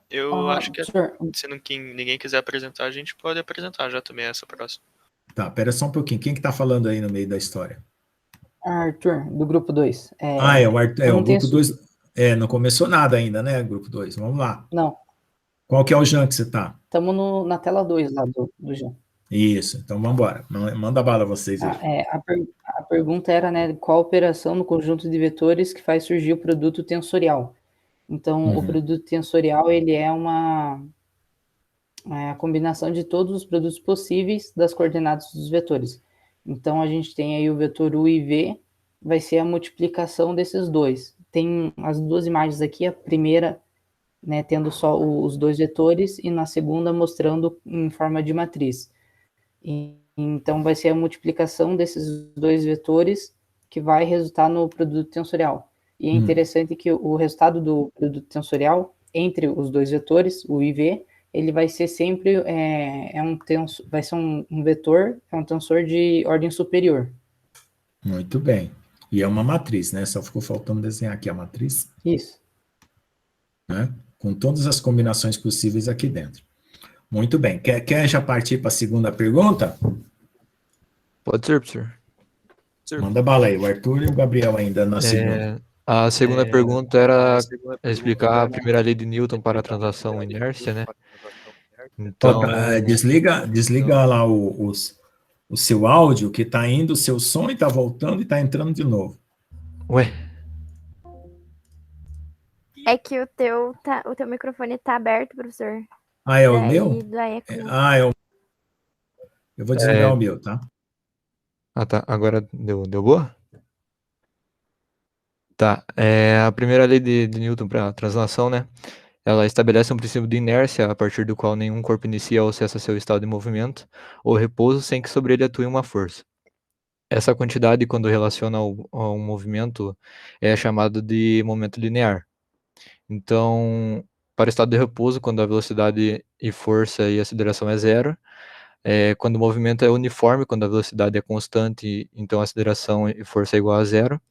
Eu acho que se ninguém quiser apresentar, a gente pode apresentar já também essa próxima. Tá, pera só um pouquinho. Quem que tá falando aí no meio da história? Arthur, do grupo 2. O Arthur, o grupo 2. Não começou nada ainda, né, grupo 2? Vamos lá. Não. Qual que é o Jean que você tá? Estamos na tela 2 lá do Jean. Isso, então vamos embora. Manda bala vocês aí. A pergunta era, né, qual a operação no conjunto de vetores que faz surgir o produto tensorial. Então, o produto tensorial, ele é a combinação de todos os produtos possíveis das coordenadas dos vetores. Então, a gente tem aí o vetor U e V, vai ser a multiplicação desses dois. Tem as duas imagens aqui, a primeira, né, tendo só os dois vetores, e na segunda mostrando em forma de matriz. Então, vai ser a multiplicação desses dois vetores que vai resultar no produto tensorial. E é interessante que o resultado do produto tensorial entre os dois vetores, o IV, ele vai ser sempre vai ser um vetor, é um tensor de ordem superior. Muito bem. E é uma matriz, né? Só ficou faltando desenhar aqui a matriz. Isso. Né? Com todas as combinações possíveis aqui dentro. Muito bem. Quer já partir para a segunda pergunta? Pode ser, professor. Manda bala aí. O Arthur e o Gabriel ainda na segunda. A segunda pergunta era explicar a primeira lei de Newton para a translação inércia, né? Então, desliga lá o seu áudio, que está indo o seu som e está voltando e está entrando de novo. Ué? É que o teu microfone tá aberto, professor. É o meu? Eu vou desligar o meu, tá? Tá. Agora deu boa? Tá. A primeira lei de Newton para a translação, né? Ela estabelece um princípio de inércia a partir do qual nenhum corpo inicia ou cessa seu estado de movimento ou repouso sem que sobre ele atue uma força. Essa quantidade, quando relaciona a um movimento, é chamada de momento linear. Então, para o estado de repouso, quando a velocidade e força e aceleração é zero. Quando o movimento é uniforme, quando a velocidade é constante, então a aceleração e força é igual a zero.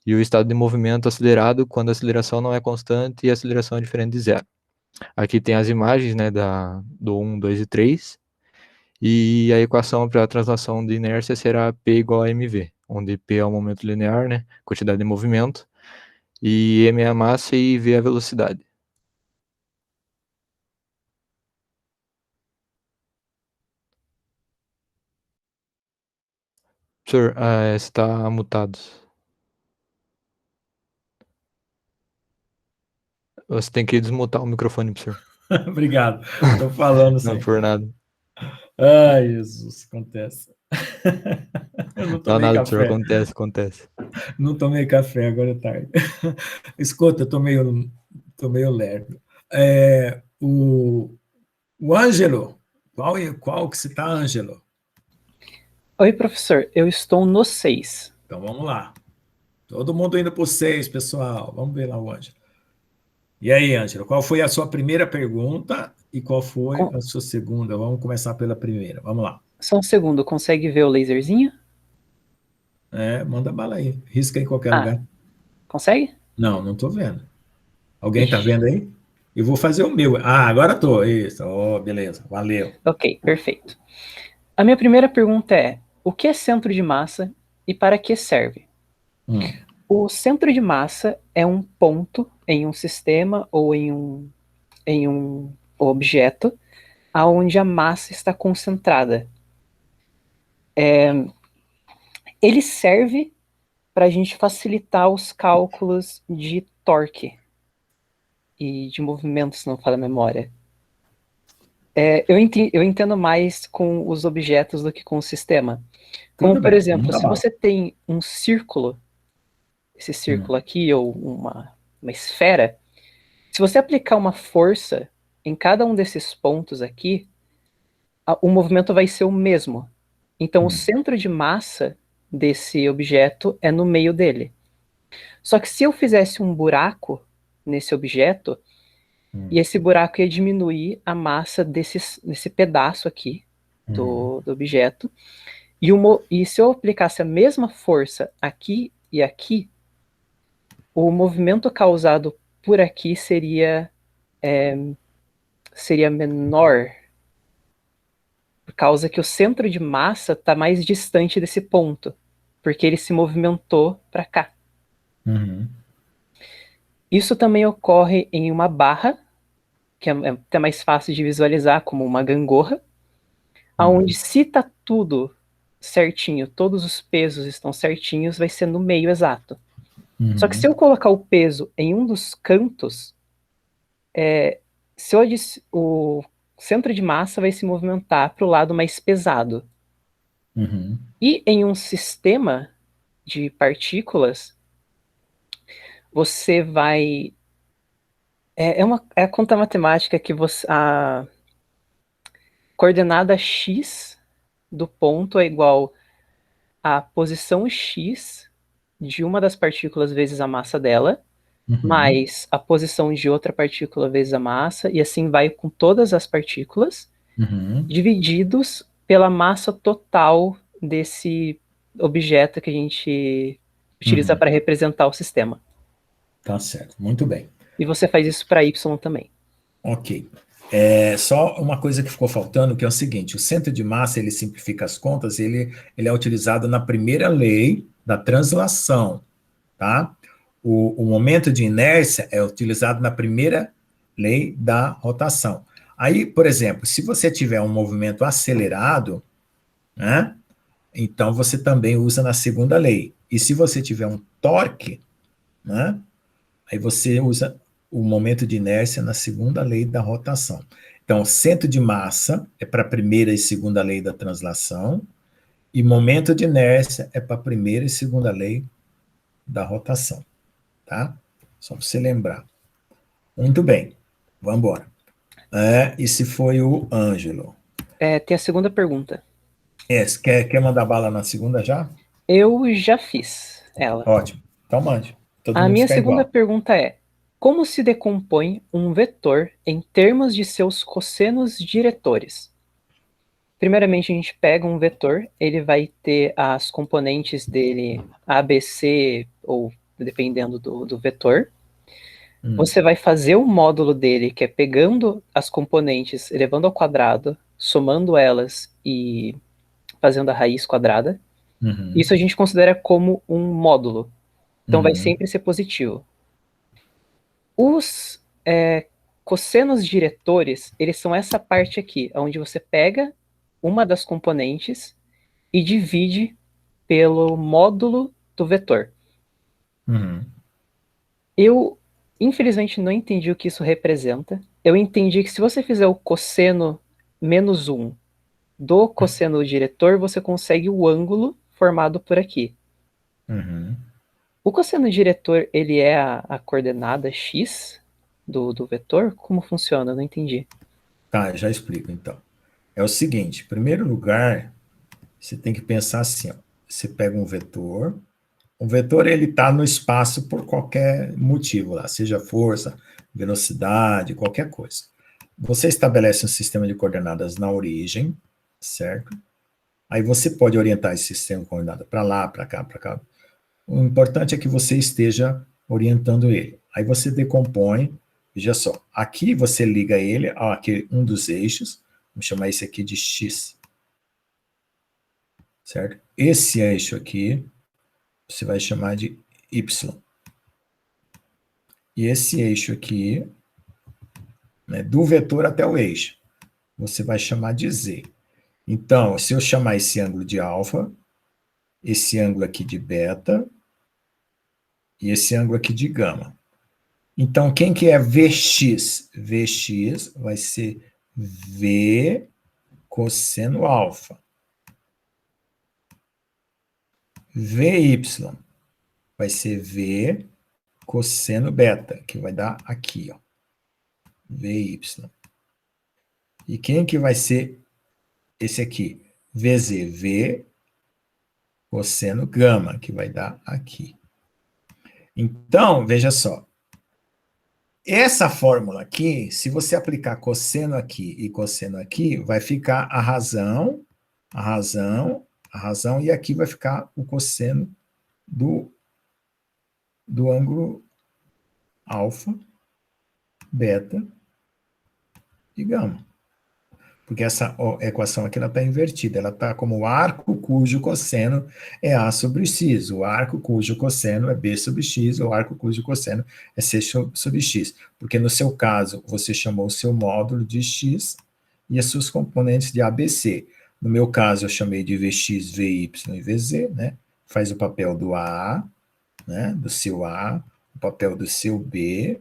E o estado de movimento acelerado, quando a aceleração não é constante e a aceleração é diferente de zero. Aqui tem as imagens, né, do 1, 2 e 3. E a equação para a translação de inércia será P igual a mv, onde P é o momento linear, né, quantidade de movimento, e m é a massa e v é a velocidade. Professor, está mutado. Você tem que desmutar o microfone, professor. Obrigado. Estou falando Não, sem. por nada. Ai, Jesus, acontece. Eu não Não, tomei nada, café. professor, acontece. Não tomei café, agora é tarde. Escuta, eu tô meio lerdo. O Ângelo, qual que você está, Ângelo? Oi, professor, eu estou no 6. Então vamos lá. Todo mundo indo para o 6, pessoal. Vamos ver lá o Ângelo. E aí, Ângelo, qual foi a sua primeira pergunta e qual foi a sua segunda? Vamos começar pela primeira. Vamos lá. Só um segundo, consegue ver o laserzinho? Manda bala aí. Risca em qualquer lugar. Consegue? Não estou vendo. Alguém está vendo aí? Eu vou fazer o meu. Agora estou. Isso. Beleza. Valeu. Ok, perfeito. A minha primeira pergunta é: o que é centro de massa e para que serve? O centro de massa é um ponto em um sistema ou em um objeto aonde a massa está concentrada. Ele serve para a gente facilitar os cálculos de torque e de movimento, se não falha a memória. Eu entendo mais com os objetos do que com o sistema. Como, por exemplo, se você tem um círculo, esse círculo aqui, ou uma esfera, se você aplicar uma força em cada um desses pontos aqui, o movimento vai ser o mesmo. Então, o centro de massa desse objeto é no meio dele. Só que se eu fizesse um buraco nesse objeto, e esse buraco ia diminuir a massa desse pedaço aqui do objeto, e se eu aplicasse a mesma força aqui e aqui, o movimento causado por aqui seria menor, por causa que o centro de massa está mais distante desse ponto, porque ele se movimentou para cá. Isso também ocorre em uma barra, que é até mais fácil de visualizar como uma gangorra, onde se está tudo certinho, todos os pesos estão certinhos, vai ser no meio exato. Só que se eu colocar o peso em um dos cantos, o centro de massa vai se movimentar para o lado mais pesado. E em um sistema de partículas, você vai... É a conta matemática que a coordenada x do ponto é igual a posição x de uma das partículas vezes a massa dela, mais a posição de outra partícula vezes a massa, e assim vai com todas as partículas, divididos pela massa total desse objeto que a gente utiliza para representar o sistema. Tá certo, muito bem. E você faz isso para y também. Ok. Só uma coisa que ficou faltando, que é o seguinte: o centro de massa, ele simplifica as contas, ele é utilizado na primeira lei da translação, tá? O momento de inércia é utilizado na primeira lei da rotação. Aí, por exemplo, se você tiver um movimento acelerado, né, então você também usa na segunda lei. E se você tiver um torque, né, aí você usa o momento de inércia na segunda lei da rotação. Então, o centro de massa é para a primeira e segunda lei da translação, e momento de inércia é para a primeira e segunda lei da rotação. Tá? Só para você lembrar. Muito bem, vamos embora. Esse foi o Ângelo. Tem a segunda pergunta. Quer mandar bala na segunda já? Eu já fiz ela. Ótimo, então mande. A minha segunda pergunta é: Como se decompõe um vetor em termos de seus cossenos diretores? Primeiramente, a gente pega um vetor, ele vai ter as componentes dele A, B, C, ou dependendo do vetor. Você vai fazer o módulo dele, que é pegando as componentes, elevando ao quadrado, somando elas e fazendo a raiz quadrada. Isso a gente considera como um módulo. Então vai sempre ser positivo. Os cossenos diretores, eles são essa parte aqui, onde você pega uma das componentes e divide pelo módulo do vetor. Eu, infelizmente, não entendi o que isso representa. Eu entendi que se você fizer o cosseno menos 1 do cosseno diretor, você consegue o ângulo formado por aqui. O cosseno diretor, ele é a coordenada x do vetor? Como funciona? Eu não entendi. Tá, já explico então. É o seguinte, em primeiro lugar, você tem que pensar assim, ó, você pega um vetor, o vetor ele está no espaço por qualquer motivo lá, seja força, velocidade, qualquer coisa. Você estabelece um sistema de coordenadas na origem, certo? Aí você pode orientar esse sistema de coordenadas para lá, para cá, para cá. O importante é que você esteja orientando ele. Aí você decompõe, veja só, aqui você liga ele a um dos eixos, vamos chamar esse aqui de X, certo? Esse eixo aqui, você vai chamar de Y. E esse eixo aqui, né, do vetor até o eixo, você vai chamar de Z. Então, se eu chamar esse ângulo de alfa, esse ângulo aqui de beta, e esse ângulo aqui de gama. Então, quem que é Vx? Vx vai ser V cosseno alfa. Vy vai ser V cosseno beta, que vai dar aqui, ó. Vy. E quem que vai ser esse aqui? Vz, V cosseno gama, que vai dar aqui. Então, veja só. Essa fórmula aqui, se você aplicar cosseno aqui e cosseno aqui, vai ficar a razão, e aqui vai ficar o cosseno do ângulo alfa, beta e gama. Porque essa equação aqui está invertida, ela está como o arco cujo cosseno é A sobre X, o arco cujo cosseno é B sobre X, o arco cujo cosseno é C sobre X. Porque no seu caso, você chamou o seu módulo de X e as suas componentes de ABC. No meu caso, eu chamei de Vx, Vy e Vz, né? Faz o papel do A, né? Do seu A, o papel do seu B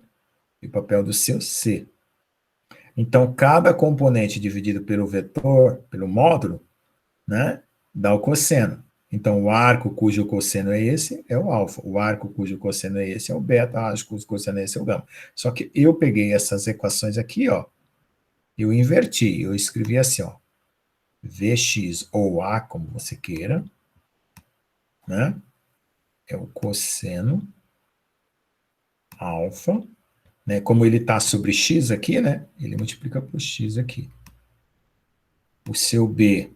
e o papel do seu C. Então, cada componente dividido pelo vetor, pelo módulo, né, dá o cosseno. Então, o arco cujo cosseno é esse, é o alfa. O arco cujo cosseno é esse, é o beta. O arco cujo cosseno é esse, é o gama. Só que eu peguei essas equações aqui, ó, eu inverti. Eu escrevi assim, ó, Vx ou A, como você queira, né, é o cosseno alfa, né, como ele está sobre x aqui, né, ele multiplica por x aqui. O seu B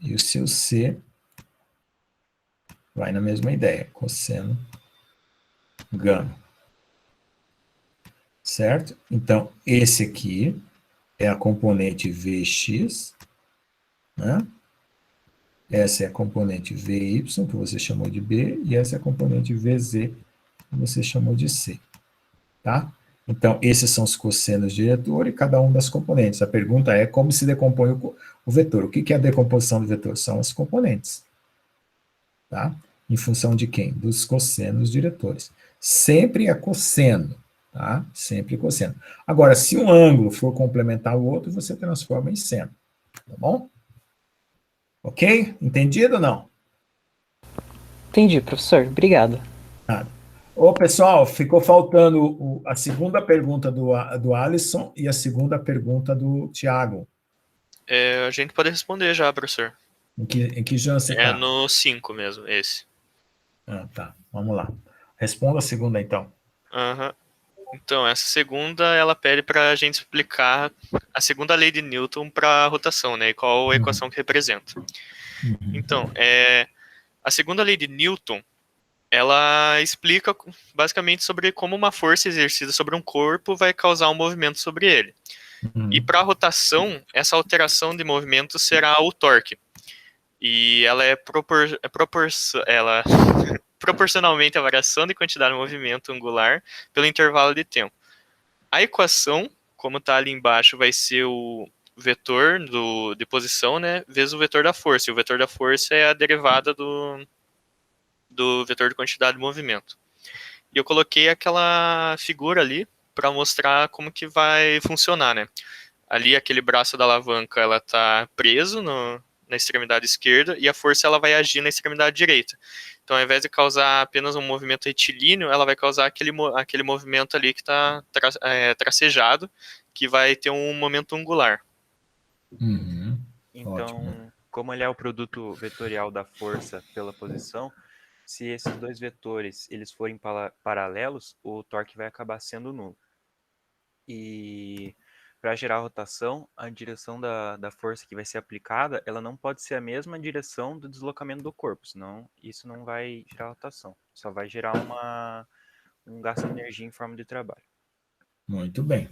e o seu C vai na mesma ideia, cosseno gama. Certo? Então, esse aqui é a componente Vx, né? Essa é a componente Vy, que você chamou de B, e essa é a componente Vz, que você chamou de C. Tá? Então, esses são os cossenos diretor e cada um das componentes. A pergunta é como se decompõe o vetor. O que é a decomposição do vetor? São as componentes. Tá? Em função de quem? Dos cossenos diretores. Sempre é cosseno. Tá? Sempre cosseno. Agora, se um ângulo for complementar o outro, você transforma em seno. Tá bom? Ok? Entendido ou não? Entendi, professor. Obrigado. Nada. Ô, pessoal, ficou faltando a segunda pergunta do Alisson e a segunda pergunta do Tiago. A gente pode responder já, professor. Em que Jean você está? No 5 mesmo, esse. Ah, tá. Vamos lá. Responda a segunda, então. Uhum. Então, essa segunda, ela pede para a gente explicar a segunda lei de Newton para a rotação, né? E qual a equação que representa. Então, a segunda lei de Newton, ela explica basicamente sobre como uma força exercida sobre um corpo vai causar um movimento sobre ele. E para a rotação, essa alteração de movimento será o torque. E ela é proporcionalmente à variação de quantidade de movimento angular pelo intervalo de tempo. A equação, como está ali embaixo, vai ser o vetor de posição, né, vezes o vetor da força. E o vetor da força é a derivada do vetor de quantidade de movimento. E eu coloquei aquela figura ali para mostrar como que vai funcionar, né? Ali, aquele braço da alavanca, ela está preso na extremidade esquerda e a força ela vai agir na extremidade direita. Então, ao invés de causar apenas um movimento retilíneo, ela vai causar aquele movimento ali que está tracejado, que vai ter um momento angular. Então, Ótimo. como ele é o produto vetorial da força pela posição, se esses dois vetores eles forem paralelos, o torque vai acabar sendo nulo. E para gerar a rotação, a direção da força que vai ser aplicada, ela não pode ser a mesma direção do deslocamento do corpo, senão isso não vai gerar rotação. Só vai gerar um gasto de energia em forma de trabalho. Muito bem.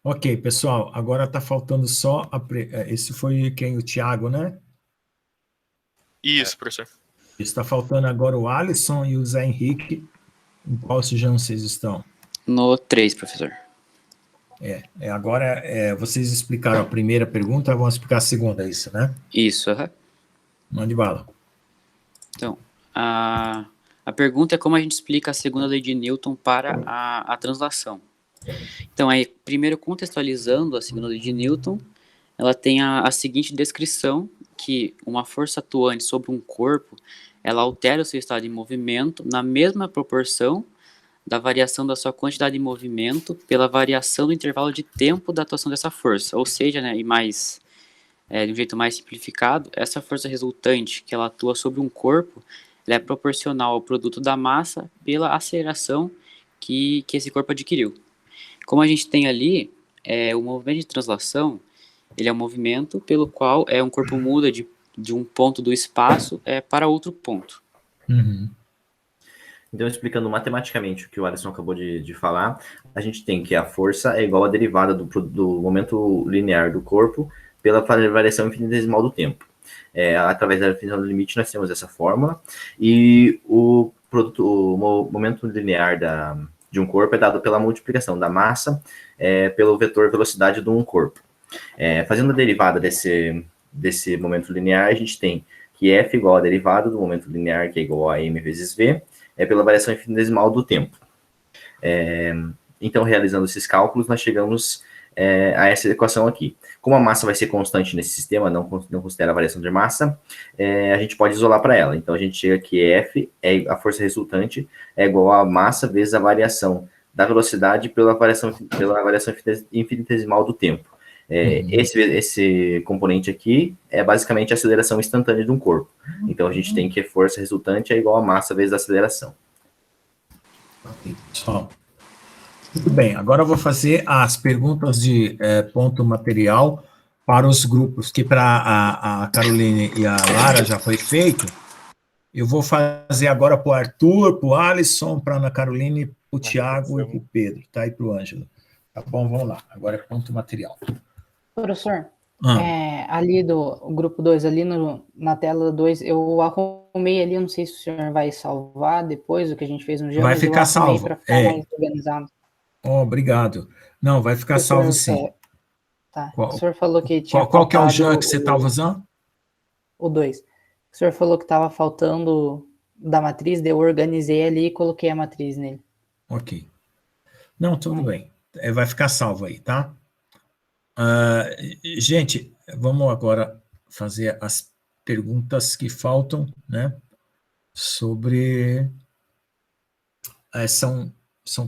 Ok, pessoal, agora está faltando só... Esse foi quem? O Tiago, né? Isso, professor. Está faltando agora o Alisson e o Zé Henrique. Em qual sujão vocês estão? No 3, professor. Agora, vocês explicaram a primeira pergunta, vamos explicar a segunda, é isso, né? Isso, aham. Mande bala. Então, a pergunta é como a gente explica a segunda lei de Newton para a translação. Então, aí, primeiro contextualizando a segunda lei de Newton, ela tem a seguinte descrição, que uma força atuante sobre um corpo, ela altera o seu estado de movimento na mesma proporção da variação da sua quantidade de movimento pela variação do intervalo de tempo da atuação dessa força. Ou seja, né, de um jeito mais simplificado, essa força resultante que ela atua sobre um corpo, ela é proporcional ao produto da massa pela aceleração que esse corpo adquiriu. Como a gente tem ali, o movimento de translação, ele é um movimento pelo qual um corpo muda de um ponto do espaço para outro ponto. Então, explicando matematicamente o que o Alisson acabou de falar, a gente tem que a força é igual à derivada do momento linear do corpo pela variação infinitesimal do tempo. Através da definição do limite, nós temos essa fórmula, e o momento linear de um corpo é dado pela multiplicação da massa pelo vetor velocidade de um corpo. Fazendo a derivada desse momento linear, a gente tem que F igual a derivada do momento linear, que é igual a m vezes v, pela variação infinitesimal do tempo. Então, realizando esses cálculos, nós chegamos a essa equação aqui. Como a massa vai ser constante nesse sistema, não considera a variação de massa, a gente pode isolar para ela. Então, a gente chega que F, a força resultante, é igual a massa vezes a variação da velocidade pela variação infinitesimal do tempo. Esse componente aqui é basicamente a aceleração instantânea de um corpo. Então, a gente tem que a força resultante é igual a massa vezes a aceleração. Ok, pessoal. Muito bem, agora eu vou fazer as perguntas de ponto material para os grupos, que para a Caroline e a Lara já foi feito. Eu vou fazer agora para o Arthur, para o Alisson, para a Ana Caroline, para o Tiago e para o Pedro, tá? E para o Ângelo. Tá bom, vamos lá. Agora é ponto material. Professor, ali do grupo 2, ali na tela 2, eu arrumei ali, não sei se o senhor vai salvar depois o que a gente fez no GEO, vai ficar salvo. Para ficar mais organizado. Obrigado. Não, vai ficar salvo sim. Tá. O senhor falou que tinha qual que é o GEO que você estava usando? O 2. O senhor falou que estava faltando da matriz, daí eu organizei ali e coloquei a matriz nele. Ok. Não, tudo bem. Vai ficar salvo aí, tá? Gente, vamos agora fazer as perguntas que faltam, né? Sobre são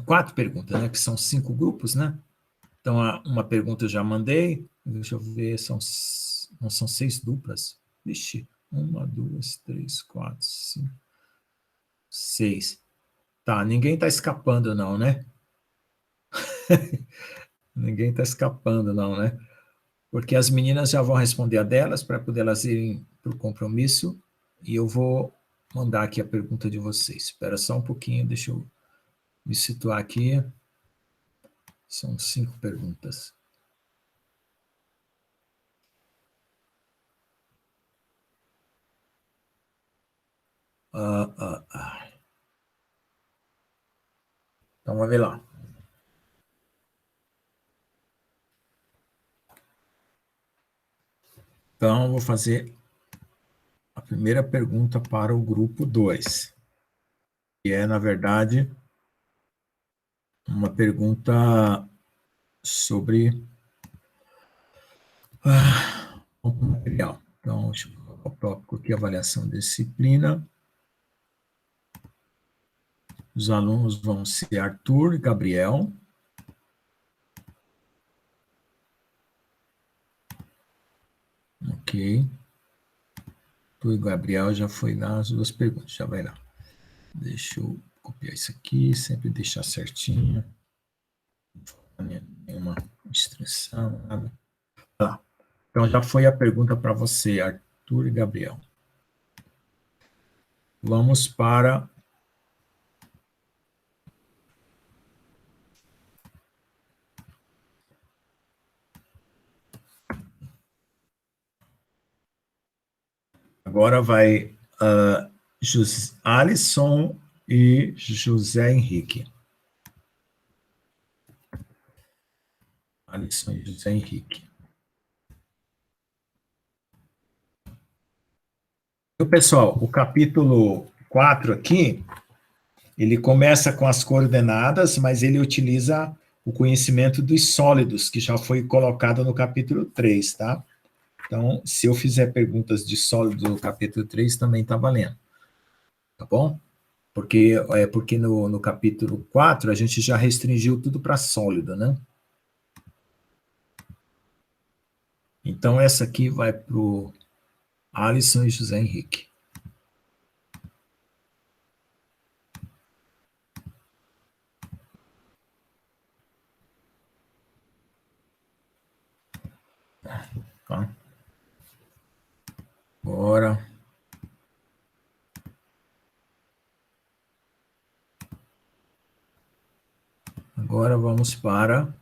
4 perguntas, né? Que são 5 grupos, né? Então, uma pergunta eu já mandei. Deixa eu ver, não são 6 duplas. Vixe, 1, 2, 3, 4, 5, 6. Tá, ninguém está escapando não, né? Ninguém está escapando não, né? Porque as meninas já vão responder a delas para poder elas irem para o compromisso e eu vou mandar aqui a pergunta de vocês. Espera só um pouquinho, deixa eu me situar aqui. São 5 perguntas. Então, vamos ver lá. Então, eu vou fazer a primeira pergunta para o grupo 2, que é, na verdade, uma pergunta sobre o material. Então, deixa eu colocar o tópico aqui, avaliação de disciplina. Os alunos vão ser Arthur e Gabriel. Ok. Arthur e Gabriel já foi lá as 2 perguntas, já vai lá. Deixa eu copiar isso aqui, sempre deixar certinho. Nenhuma instrução, nada. Tá. Então, já foi a pergunta para você, Arthur e Gabriel. Vamos para agora vai Alisson e José Henrique. Alisson e José Henrique. Então, pessoal, o capítulo 4 aqui, ele começa com as coordenadas, mas ele utiliza o conhecimento dos sólidos, que já foi colocado no capítulo 3, tá? Então, se eu fizer perguntas de sólido no capítulo 3, também está valendo. Tá bom? Porque no capítulo 4 a gente já restringiu tudo para sólido, né? Então, essa aqui vai para o Alisson e José Henrique. Tá? Agora. Agora vamos para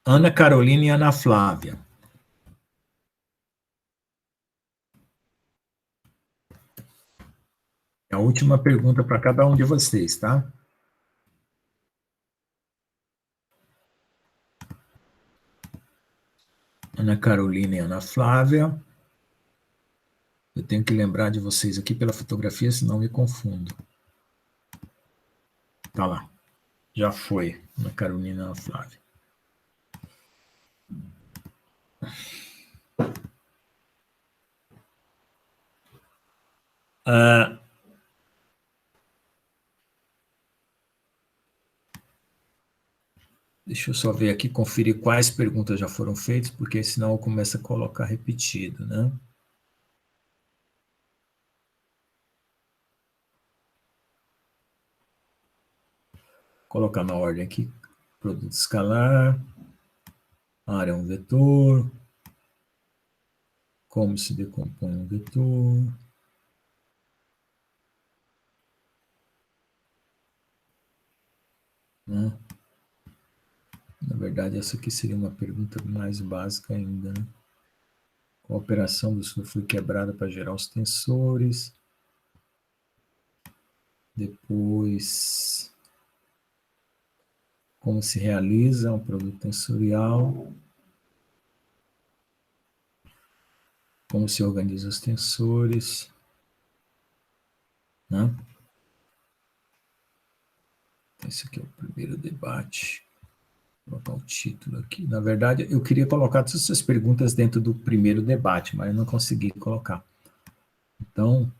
Ana Carolina e Ana Flávia. É a última pergunta para cada um de vocês, tá? Ana Carolina e Ana Flávia. Eu tenho que lembrar de vocês aqui pela fotografia, senão me confundo. Tá lá. Já foi. Ana Carolina e Ana Flávia. Deixa eu só ver aqui, conferir quais perguntas já foram feitas, porque senão eu começo a colocar repetido, né? Colocar na ordem aqui. Produto escalar. Área é um vetor. Como se decompõe um vetor. Né? Na verdade, essa aqui seria uma pergunta mais básica ainda, né? Qual a operação do sulfuro quebrada para gerar os tensores? Depois, como se realiza um produto tensorial? Como se organiza os tensores? Né? Esse aqui é o primeiro debate. Vou colocar o título aqui. Na verdade, eu queria colocar todas essas perguntas dentro do primeiro debate, mas eu não consegui colocar. Então,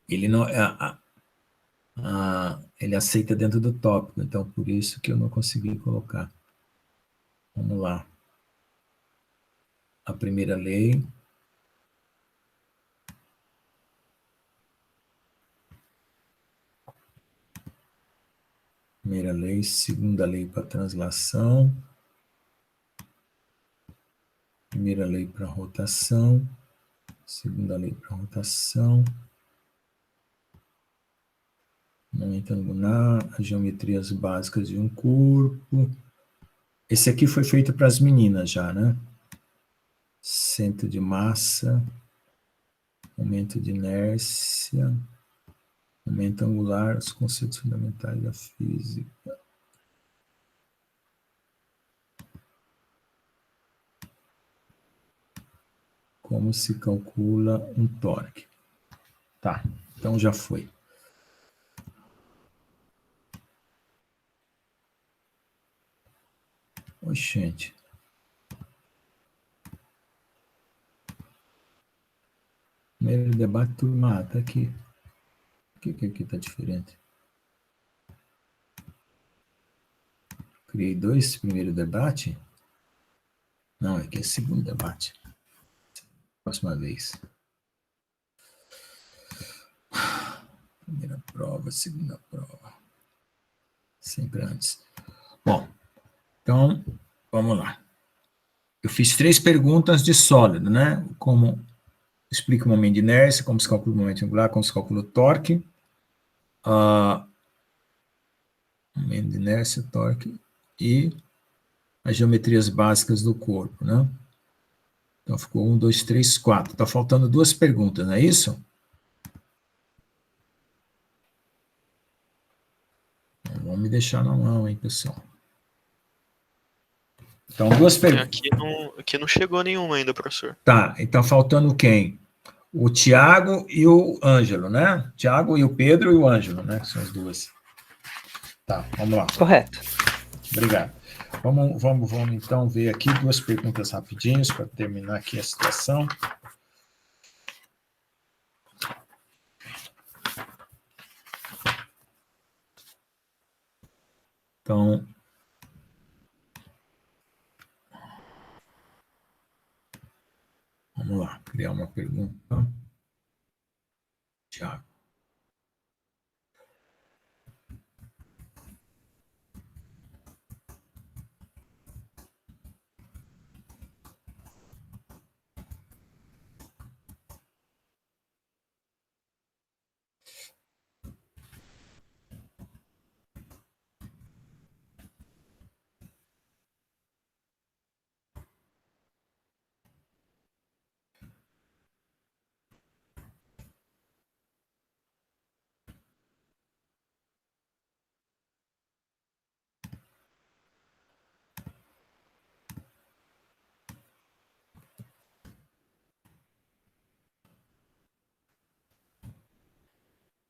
ele não ele aceita dentro do tópico, então por isso que eu não consegui colocar. Vamos lá. A primeira lei. Primeira lei, segunda lei para translação. Primeira lei para rotação. Segunda lei para rotação. Momento angular, as geometrias básicas de um corpo. Esse aqui foi feito para as meninas já, né? Centro de massa, momento de inércia, momento angular, os conceitos fundamentais da física. Como se calcula um torque. Tá, então já foi. Oi, gente. Primeiro debate, turma, tá aqui. O que aqui tá diferente? Criei dois primeiro debate? Não, aqui é segundo debate. Próxima vez. Primeira prova, segunda prova. Sempre antes. Bom, então, vamos lá. Eu fiz 3 perguntas de sólido, né? Como explica o momento de inércia, como se calcula o momento angular, como se calcula o torque. Momento de inércia, torque e as geometrias básicas do corpo, né? Então, ficou 1, 2, 3, 4. Está faltando 2 perguntas, não é isso? Não vão me deixar na mão, hein, pessoal? Então, 2 perguntas. Aqui não chegou nenhuma ainda, professor. Tá, então faltando quem? O Tiago e o Ângelo, né? Tiago e o Pedro e o Ângelo, né? São as duas. Tá, vamos lá. Correto. Obrigado. Vamos então ver aqui 2 perguntas rapidinhas para terminar aqui a situação. Então, vamos lá, criar uma pergunta. Tiago.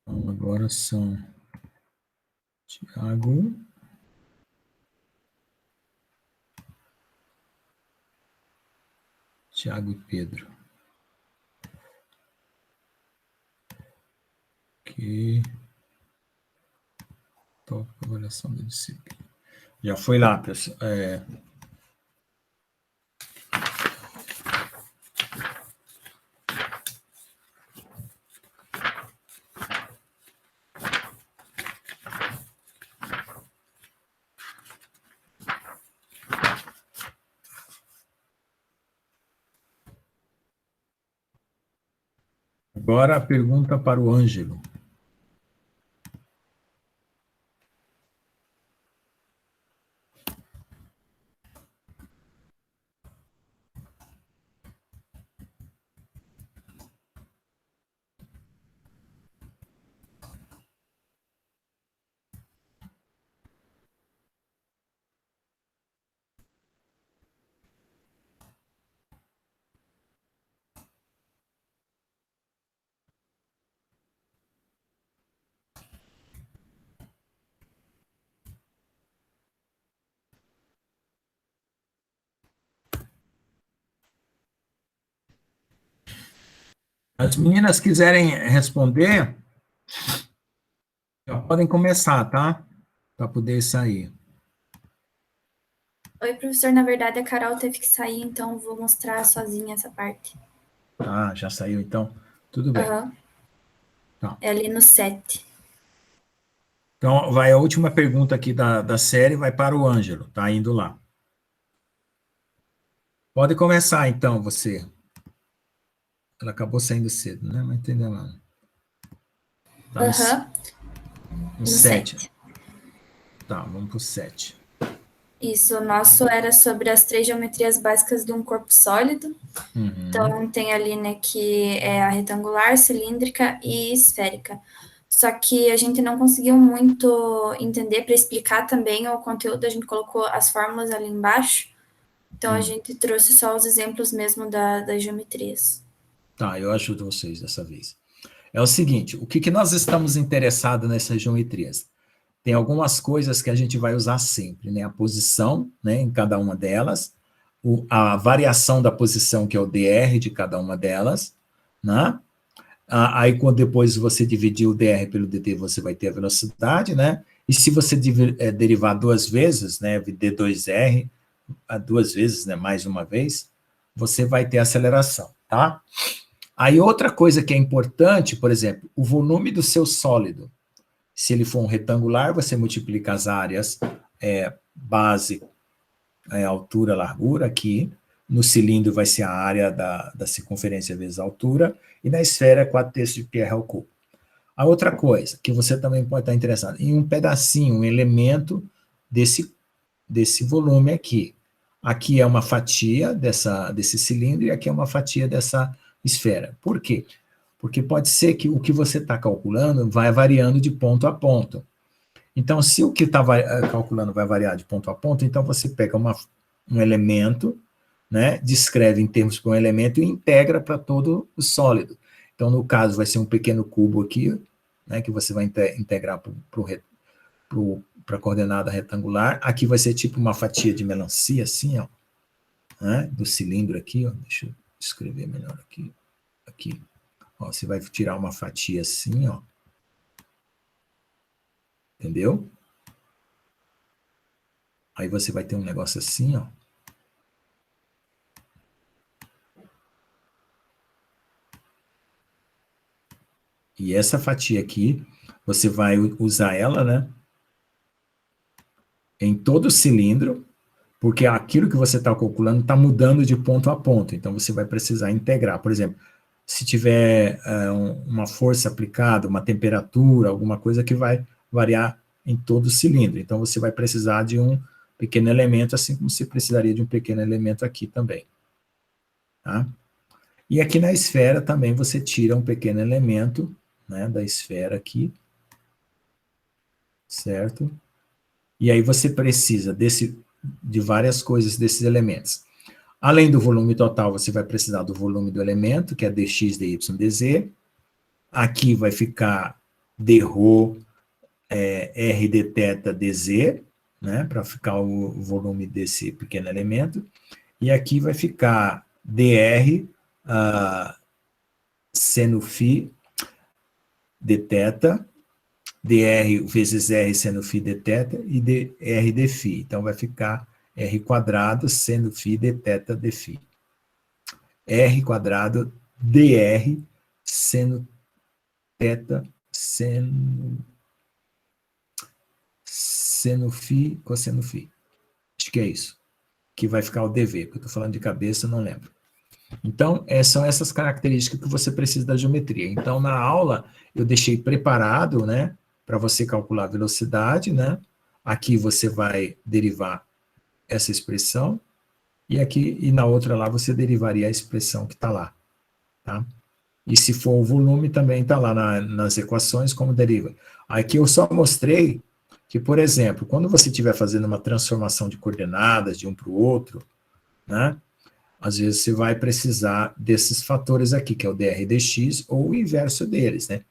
Então, agora são Tiago, e Pedro. Que tópico avaliação da disciplina. Já foi lá, pessoal. Agora a pergunta para o Ângelo. As meninas quiserem responder, já podem começar, tá? Para poder sair. Oi, professor. Na verdade, a Carol teve que sair, então vou mostrar sozinha essa parte. Ah, já saiu, então? Tudo bem. Tá. É ali no 7. Então, vai a última pergunta aqui da série, vai para o Ângelo, tá indo lá. Pode começar, então, você. Ela acabou saindo cedo, né? Mas entendeu nada. Tá no 7. Tá, vamos para o 7. Isso, o nosso era sobre as 3 geometrias básicas de um corpo sólido. Então, tem ali, né, que é a retangular, cilíndrica e esférica. Só que a gente não conseguiu muito entender para explicar também o conteúdo, a gente colocou as fórmulas ali embaixo. Então, a gente trouxe só os exemplos mesmo das geometrias. Tá, eu ajudo vocês dessa vez. É o seguinte, o que nós estamos interessados nessas geometrias? Tem algumas coisas que a gente vai usar sempre, né? A posição, né, em cada uma delas, a variação da posição, que é o dr de cada uma delas, né? Aí, quando depois você dividir o dr pelo dt, você vai ter a velocidade, né? E se você derivar duas vezes, né, d2r, duas vezes, né, mais uma vez, você vai ter aceleração, tá? Aí, outra coisa que é importante, por exemplo, o volume do seu sólido. Se ele for um retangular, você multiplica as áreas base, altura, largura, aqui. No cilindro vai ser a área da circunferência vezes a altura, e na esfera, 4/3 de Pierre ao cubo. A outra coisa, que você também pode estar interessado, em um pedacinho, um elemento desse volume aqui. Aqui é uma fatia desse cilindro, e aqui é uma fatia dessa esfera. Por quê? Porque pode ser que o que você está calculando vai variando de ponto a ponto. Então, se o que está calculando vai variar de ponto a ponto, então você pega um elemento, né, descreve em termos para um elemento e integra para todo o sólido. Então, no caso, vai ser um pequeno cubo aqui, né, que você vai integrar para a coordenada retangular. Aqui vai ser tipo uma fatia de melancia, assim, ó, né, do cilindro aqui, ó. Deixa eu escrever melhor aqui. Aqui. Ó, você vai tirar uma fatia assim, ó. Entendeu? Aí você vai ter um negócio assim, ó. E essa fatia aqui, você vai usar ela, né? Em todo o cilindro, porque aquilo que você está calculando está mudando de ponto a ponto. Então, você vai precisar integrar. Por exemplo, se tiver uma força aplicada, uma temperatura, alguma coisa que vai variar em todo o cilindro. Então, você vai precisar de um pequeno elemento, assim como você precisaria de um pequeno elemento aqui também. Tá? E aqui na esfera também você tira um pequeno elemento, né, da esfera aqui. Certo? E aí você precisa de várias coisas desses elementos. Além do volume total, você vai precisar do volume do elemento, que é dx, dy, dz. Aqui vai ficar dρ, r dθ, dz, né, para ficar o volume desse pequeno elemento. E aqui vai ficar dr, seno φ, dθ, dr vezes r seno φ dθ e dr dφ. Então, vai ficar r quadrado seno φ dθ dφ. R quadrado dr seno θ seno φ cosseno φ. Acho que é isso. Que vai ficar o dv, porque eu estou falando de cabeça, não lembro. Então, são essas características que você precisa da geometria. Então, na aula, eu deixei preparado, né, para você calcular a velocidade, né? Aqui você vai derivar essa expressão, e na outra lá você derivaria a expressão que está lá, tá? E se for o volume, também está lá nas equações como deriva. Aqui eu só mostrei que, por exemplo, quando você estiver fazendo uma transformação de coordenadas de um para o outro, né? Às vezes você vai precisar desses fatores aqui, que é o dr dx ou o inverso deles, né?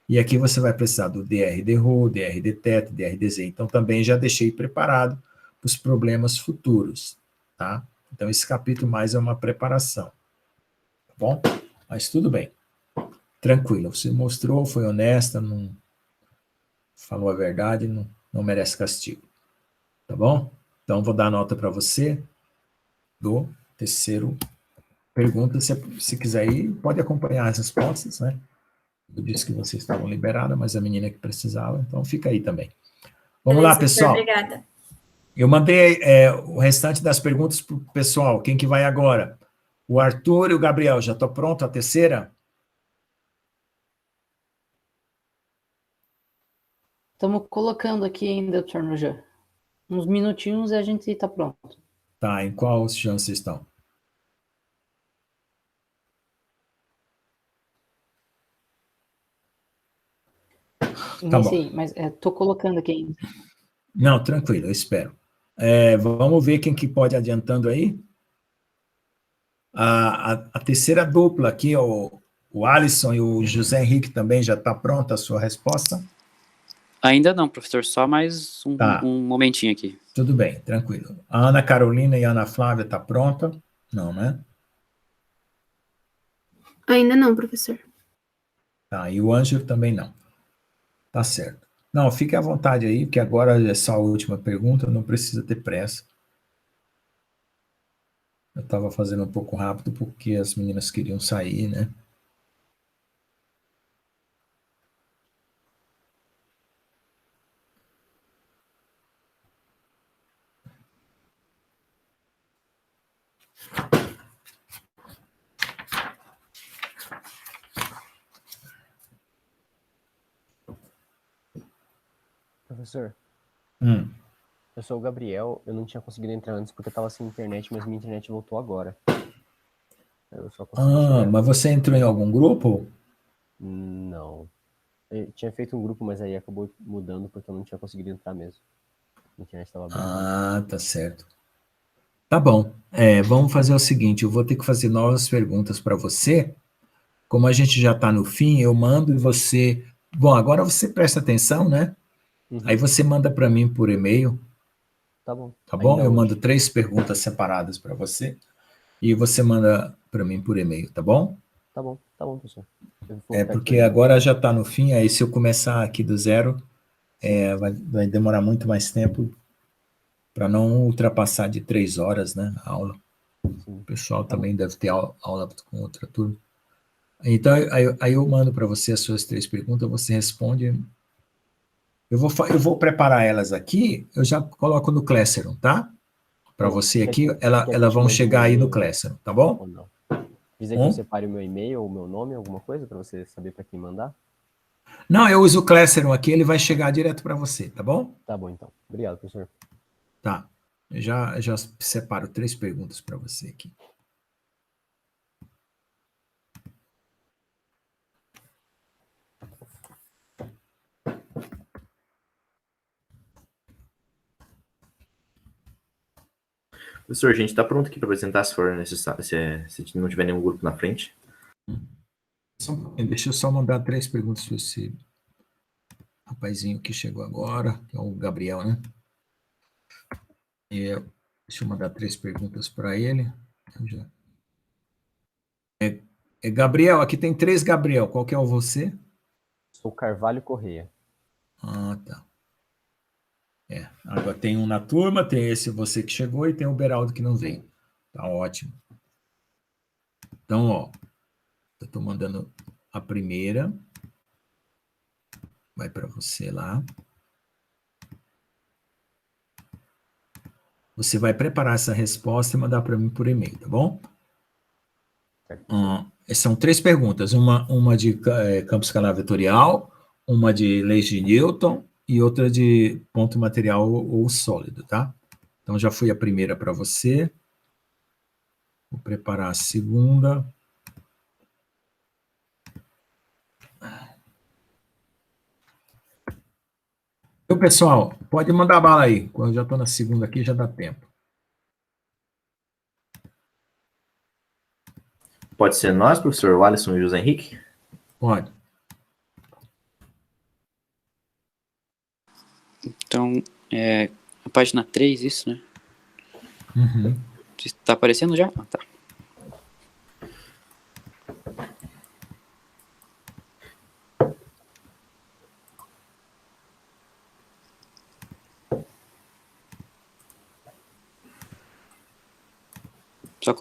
E aqui você vai precisar do dr dρ, dr dθ, dr dz. Então, também já deixei preparado para os problemas futuros, tá? Então, esse capítulo mais é uma preparação, tá bom? Mas tudo bem. tranquilo. Você mostrou, foi honesta, não falou a verdade, não merece castigo. Tá bom? Então, vou dar nota para você do terceiro pergunta. Se quiser ir, pode acompanhar as respostas, né? Eu disse que vocês estavam liberadas, mas a menina que precisava, então fica aí também. Vamos lá, Beleza, pessoal. obrigada. Eu mandei o restante das perguntas para o pessoal. Quem que vai agora? O Arthur e o Gabriel. Já estou pronto? A terceira? Estamos colocando aqui ainda, Dr. Nojan. Uns minutinhos e a gente está pronto. Tá, em qual chão vocês estão? Tá bom. Iniciei, mas estou colocando aqui ainda. Não, tranquilo, eu espero. Vamos ver quem que pode adiantando aí. A terceira dupla aqui, o Alisson e o José Henrique também já está pronta a sua resposta? Ainda não, professor, só mais um momentinho aqui. Tudo bem, tranquilo. A Ana Carolina e a Ana Flávia está pronta? Não, né? Ainda não, professor. Tá, e o Ângelo também não. Tá certo. Não, fique à vontade aí, porque agora é só a última pergunta, não precisa ter pressa. Eu estava fazendo um pouco rápido porque as meninas queriam sair, né? Professor, Hum. eu sou o Gabriel, eu não tinha conseguido entrar antes porque eu tava sem internet, mas minha internet voltou agora. Eu só consegui chegar. Mas você entrou em algum grupo? Não. Eu tinha feito um grupo, mas aí acabou mudando porque eu não tinha conseguido entrar mesmo. A internet estava bem. Tá certo. Tá bom. Vamos fazer o seguinte, eu vou ter que fazer novas perguntas para você. Como a gente já está no fim, eu mando e você... Bom, agora você presta atenção, né? Uhum. Aí você manda para mim por e-mail. Tá bom. Tá bom? Ainda Eu hoje. mando 3 perguntas separadas para você e você manda para mim por e-mail, tá bom? Tá bom, professor. Porque agora já está no fim, aí se eu começar aqui do zero, vai demorar muito mais tempo para não ultrapassar de 3 horas, né, a aula. Sim. O pessoal também deve ter aula com outra turma. Então, aí eu mando para você as suas 3 perguntas, você responde. Eu vou preparar elas aqui, eu já coloco no Classroom, tá? Para você aqui, elas vão chegar aí no Classroom, tá bom? Ou não? Dizer que eu separe o meu e-mail ou o meu nome, alguma coisa, para você saber para quem mandar? Não, eu uso o Classroom aqui, ele vai chegar direto para você, tá bom? Tá bom, então. Obrigado, professor. Tá. Eu já separo 3 perguntas para você aqui. Professor, a gente está pronto aqui para apresentar, se for necessário, se não tiver nenhum grupo na frente. Deixa eu só mandar 3 perguntas para esse rapazinho que chegou agora, que é o Gabriel, né? Deixa eu mandar 3 perguntas para ele. Gabriel, aqui tem 3 Gabriel. Qual que é o você? Sou Carvalho Correia. Tá. Agora tem um na turma, tem esse você que chegou e tem o Beraldo que não veio. Tá ótimo. Então, ó, eu estou mandando a primeira. Vai para você lá. Você vai preparar essa resposta e mandar para mim por e-mail, tá bom? São 3 perguntas. Uma de campo escalar vetorial, uma de leis de Newton e outra de ponto material ou sólido, tá? Então, já fui a primeira para você. Vou preparar a segunda. Então, pessoal, pode mandar bala aí. Quando eu já estou na segunda aqui, já dá tempo. Pode ser nós, professor, o Alisson e o José Henrique? Pode. Então, a página 3, isso, né? Uhum. Tá aparecendo já? Tá.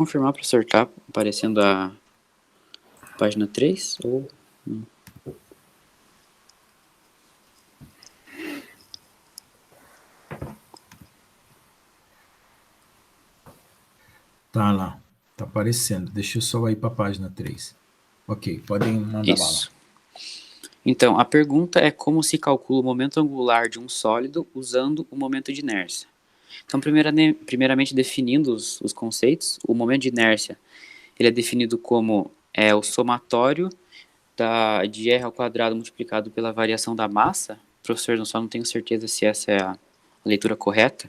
confirmar, professor, tá aparecendo a página 3? Ou não? Tá lá, tá aparecendo. Deixa eu só ir para a página 3. Ok, podem mandar bala. Isso. Então, a pergunta é como se calcula o momento angular de um sólido usando o momento de inércia. Então, primeiramente definindo os conceitos, o momento de inércia ele é definido como o somatório de R ao quadrado multiplicado pela variação da massa. Professor, eu só não tenho certeza se essa é a leitura correta.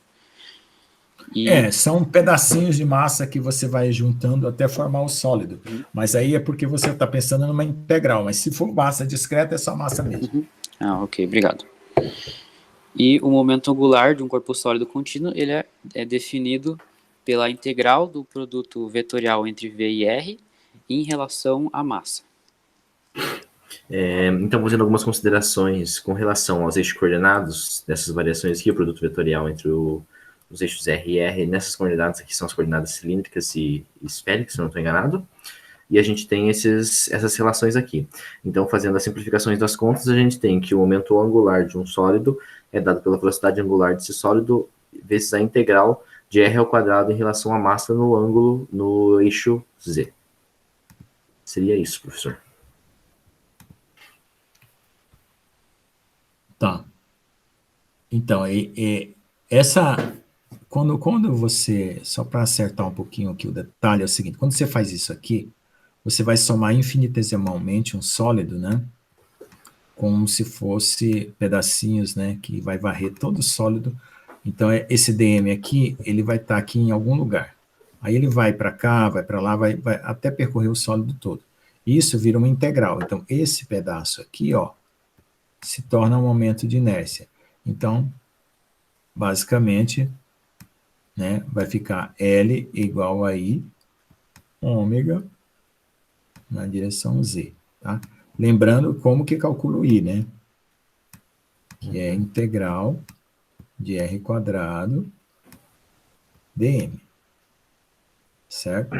São pedacinhos de massa que você vai juntando até formar o sólido. Mas aí é porque você está pensando numa integral. Mas se for massa discreta, é só massa mesmo. Ok, obrigado. E o momento angular de um corpo sólido contínuo, ele é definido pela integral do produto vetorial entre V e R em relação à massa. Então, fazendo algumas considerações com relação aos eixos coordenados dessas variações aqui, o produto vetorial entre os eixos R e R, nessas coordenadas aqui são as coordenadas cilíndricas e esféricas, se eu não estou enganado, e a gente tem essas relações aqui. Então, fazendo as simplificações das contas, a gente tem que o momento angular de um sólido é dado pela velocidade angular desse sólido vezes a integral de R ao quadrado em relação à massa no ângulo no eixo Z. Seria isso, professor. Tá. Então, quando você, só para acertar um pouquinho aqui o detalhe, é o seguinte, quando você faz isso aqui, você vai somar infinitesimalmente um sólido, né? Como se fosse pedacinhos, né? Que vai varrer todo o sólido. Então, esse dm aqui, ele vai estar aqui em algum lugar. Aí ele vai para cá, vai para lá, vai até percorrer o sólido todo. Isso vira uma integral. Então, esse pedaço aqui, ó, se torna um momento de inércia. Então, basicamente, né, vai ficar L igual a I, ômega, na direção Z, tá? Lembrando como que calcula o I, né? Que é integral de R quadrado dm. Certo?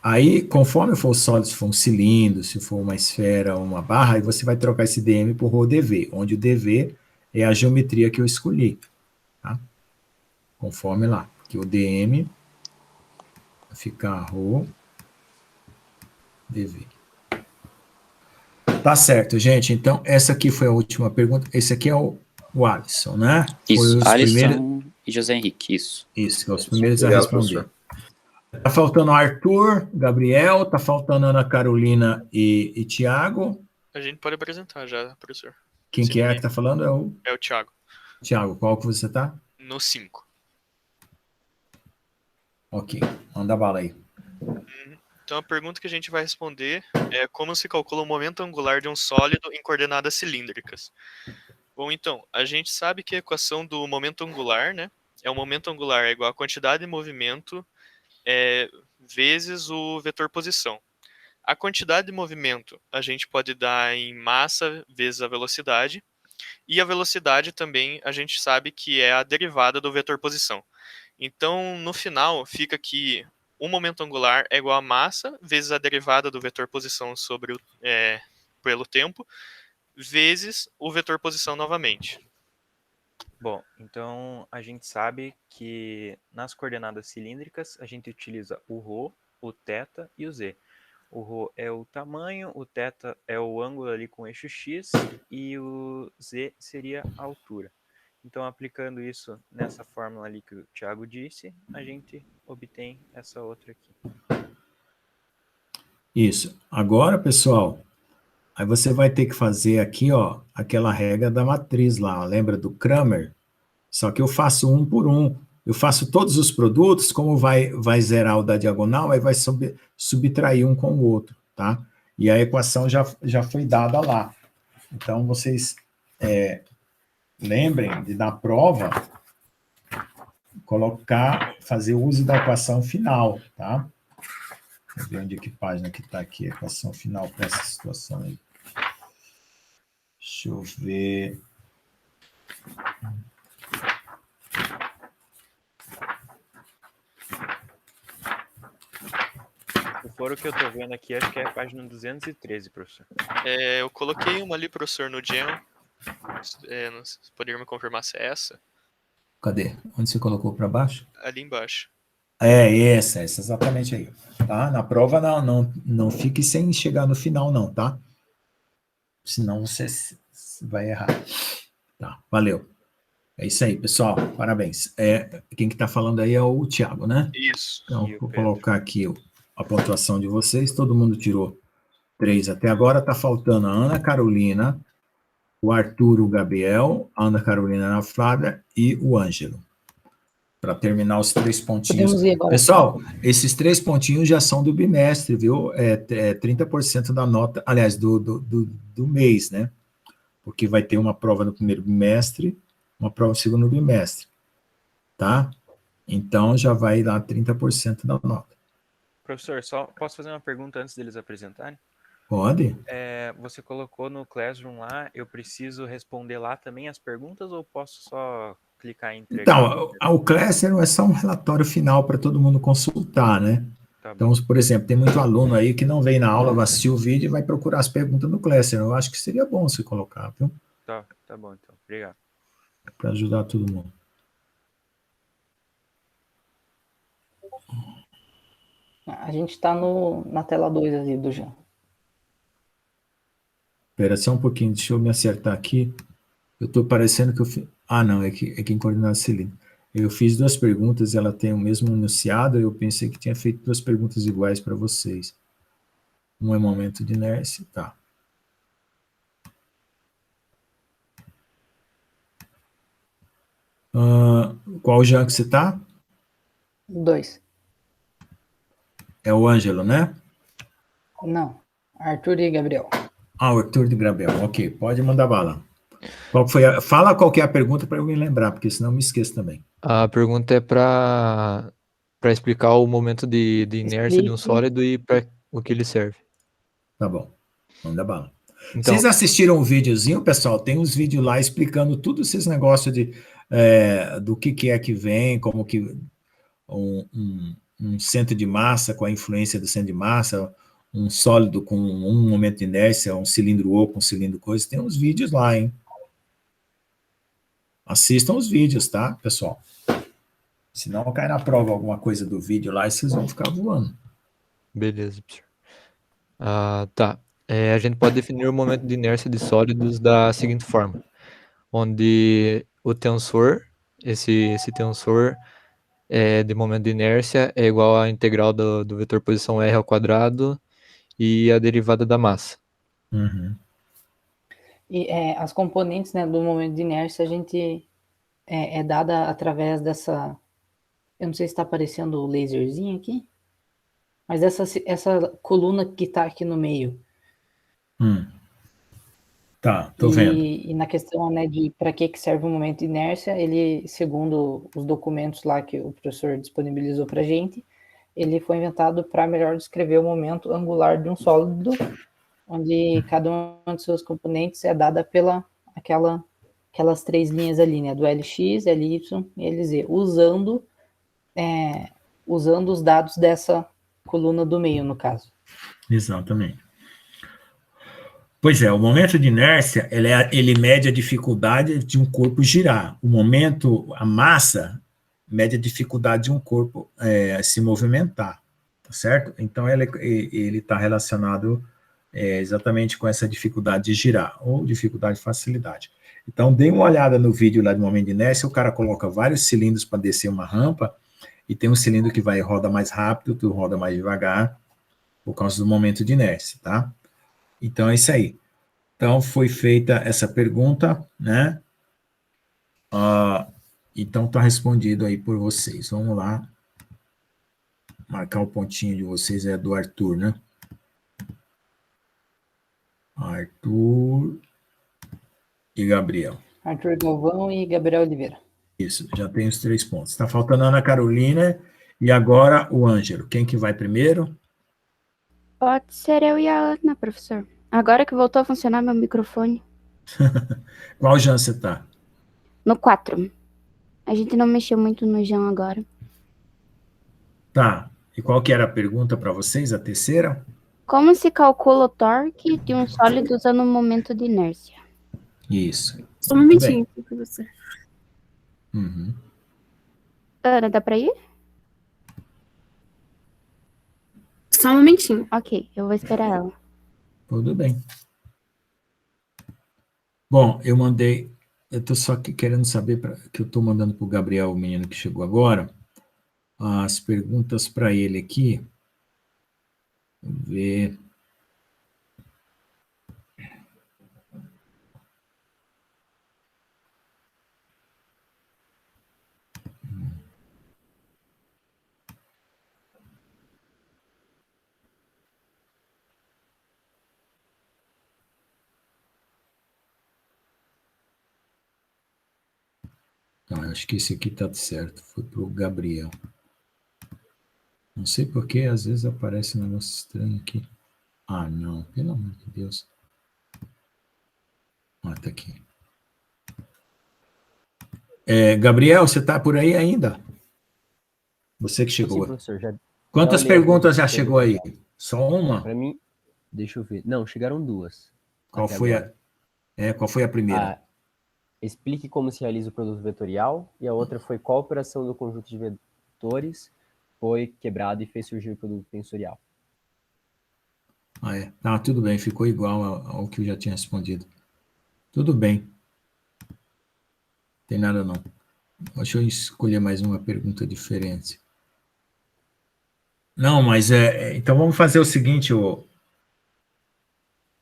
Aí, conforme for sólido, se for um cilindro, se for uma esfera ou uma barra, aí você vai trocar esse dm por ρdv, onde o dv é a geometria que eu escolhi, tá? Conforme lá, que o dm vai ficar ρ dv. Tá certo, gente. Então, essa aqui foi a última pergunta. Esse aqui é o Alisson, né? Isso, Alisson e José Henrique, isso. Isso, que é os primeiros a responder. Tá faltando Arthur, Gabriel, tá faltando Ana Carolina e Tiago. A gente pode apresentar já, professor. Quem que é que tá falando? É o Tiago. Tiago, qual que você tá? No 5. Ok, manda bala aí. Então, a pergunta que a gente vai responder é como se calcula o momento angular de um sólido em coordenadas cilíndricas. Bom, então, a gente sabe que a equação do momento angular, né, o momento angular é igual a quantidade de movimento vezes o vetor posição. A quantidade de movimento a gente pode dar em massa vezes a velocidade, e a velocidade também a gente sabe que é a derivada do vetor posição. Então, no final, fica que o momento angular é igual a massa vezes a derivada do vetor posição sobre pelo tempo, vezes o vetor posição novamente. Bom, então a gente sabe que nas coordenadas cilíndricas a gente utiliza o ρ, o θ e o z. O ρ é o tamanho, o θ é o ângulo ali com o eixo x e o z seria a altura. Então, aplicando isso nessa fórmula ali que o Thiago disse, a gente obtém essa outra aqui. Isso. Agora, pessoal, aí você vai ter que fazer aqui, ó, aquela regra da matriz lá, lembra do Kramer? Só que eu faço um por um. Eu faço todos os produtos, como vai zerar o da diagonal, aí vai subtrair um com o outro, tá? E a equação já foi dada lá. Então, vocês lembrem de, na prova, fazer uso da equação final, tá? Deixa eu ver onde é que página que está aqui a equação final para essa situação aí. Deixa eu ver. for o que eu tô vendo aqui, acho que é a página 213, professor. Eu coloquei uma ali, professor, no Gen. Vocês poderiam me confirmar se é essa? Cadê? Onde você colocou para baixo? Ali embaixo. Essa exatamente aí. Tá? Na prova não fique sem chegar no final não, tá? Senão você vai errar. Tá, valeu. É isso aí, pessoal. Parabéns. Quem que tá falando aí é o Thiago, né? Isso. Então, vou colocar aqui a pontuação de vocês. Todo mundo tirou 3 até agora. Tá faltando a Ana Carolina, o Arthur, o Gabriel, a Ana Carolina, a Ana Flávia e o Ângelo. Para terminar os 3 pontinhos. Podemos ir agora. Pessoal, esses 3 pontinhos já são do bimestre, viu? 30% da nota, aliás, do mês, né? Porque vai ter uma prova no primeiro bimestre, uma prova no segundo bimestre, tá? Então, já vai lá 30% da nota. Professor, só posso fazer uma pergunta antes deles apresentarem? Pode? Você colocou no Classroom lá, eu preciso responder lá também as perguntas ou posso só clicar em entregar? Então, o Classroom é só um relatório final para todo mundo consultar, né? Tá Então, por exemplo, tem muito aluno aí que não vem na aula, vai assistir o vídeo e vai procurar as perguntas no Classroom. Eu acho que seria bom você colocar, viu? Tá bom então. Obrigado. Para ajudar todo mundo. A gente está na tela 2 ali do Jean. Espera só um pouquinho, deixa eu me acertar aqui. Eu estou parecendo que eu fiz... não, é que em coordenada cilíndrica. Eu fiz 2 perguntas e ela tem o mesmo enunciado, eu pensei que tinha feito 2 perguntas iguais para vocês. Um é momento de inércia, tá. Qual Jean que você está? 2. É o Ângelo, né? Não, Arthur e Gabriel. O Arthur e Gabriel, ok, pode mandar bala. Fala qual que é a pergunta para eu me lembrar, porque senão eu me esqueço também. A pergunta é para explicar o momento de inércia de um sólido e para o que ele serve. Tá bom, manda bala. Então, Vocês assistiram um videozinho, pessoal? Tem uns vídeos lá explicando tudo esses negócios do que é que vem, como que um centro de massa com a influência do centro de massa, um sólido com um momento de inércia, um cilindro oco, um cilindro coisa. Tem uns vídeos lá, hein? Assistam os vídeos, tá, pessoal? Senão cai na prova alguma coisa do vídeo lá e vocês vão ficar voando. Beleza, professor. Tá. A gente pode definir o momento de inércia de sólidos da seguinte forma, onde o tensor, esse tensor de momento de inércia é igual à integral do vetor posição r ao quadrado e a derivada da massa. Uhum. E as componentes, né, do momento de inércia, a gente é dada através dessa... Eu não sei se está aparecendo o laserzinho aqui, mas essa coluna que está aqui no meio. Tá, tô vendo. E na questão, né, de para que serve o momento de inércia, ele, segundo os documentos lá que o professor disponibilizou para a gente, ele foi inventado para melhor descrever o momento angular de um sólido, onde cada uma de seus componentes é dada pela aquelas 3 linhas ali, né, do LX, LY e LZ, usando os dados dessa coluna do meio, no caso. Exatamente. Pois é, o momento de inércia, ele mede a dificuldade de um corpo girar. A massa, mede a dificuldade de um corpo se movimentar, tá certo? Então, ele está relacionado exatamente com essa dificuldade de girar, ou dificuldade de facilidade. Então, dê uma olhada no vídeo lá do momento de inércia, o cara coloca vários cilindros para descer uma rampa, e tem um cilindro que roda mais rápido, outro roda mais devagar, por causa do momento de inércia, tá? Então, é isso aí. Então, foi feita essa pergunta, né? Então, está respondido aí por vocês. Vamos lá. Marcar o pontinho de vocês, é do Arthur, né? Arthur e Gabriel. Arthur Galvão e Gabriel Oliveira. Isso, já tem os 3 pontos. Está faltando a Ana Carolina e agora o Ângelo. Quem que vai primeiro? Pode ser eu e a Ana, professor. Agora que voltou a funcionar meu microfone. Qual Jean você tá? No 4. A gente não mexeu muito no Jean agora. Tá. E qual que era a pergunta para vocês, a terceira? Como se calcula o torque de um sólido usando o momento de inércia? Isso. Só um momentinho, professor. Uhum. Ana, dá para ir? Só um momentinho. Ok, eu vou esperar ela. Tudo bem. Bom, eu estou só querendo saber, que eu estou mandando para o Gabriel, o menino que chegou agora, as perguntas para ele aqui. Vamos ver. Não, eu acho que esse aqui está certo, foi para o Gabriel. Não sei porque, às vezes aparece um negócio estranho aqui. Ah, não, pelo amor de Deus. Ah, tá aqui. Gabriel, você está por aí ainda? Você que chegou. Sim, professor, já Quantas olhei perguntas já aqui. chegou aí? Só uma? Para mim, deixa eu ver. Não, chegaram duas. Qual foi a primeira? Explique como se realiza o produto vetorial, e a outra foi qual operação do conjunto de vetores foi quebrado e fez surgir o produto tensorial. Ah, tudo bem, ficou igual ao que eu já tinha respondido. Tudo bem. Tem nada não. Deixa eu escolher mais uma pergunta diferente. Não, mas então vamos fazer o seguinte,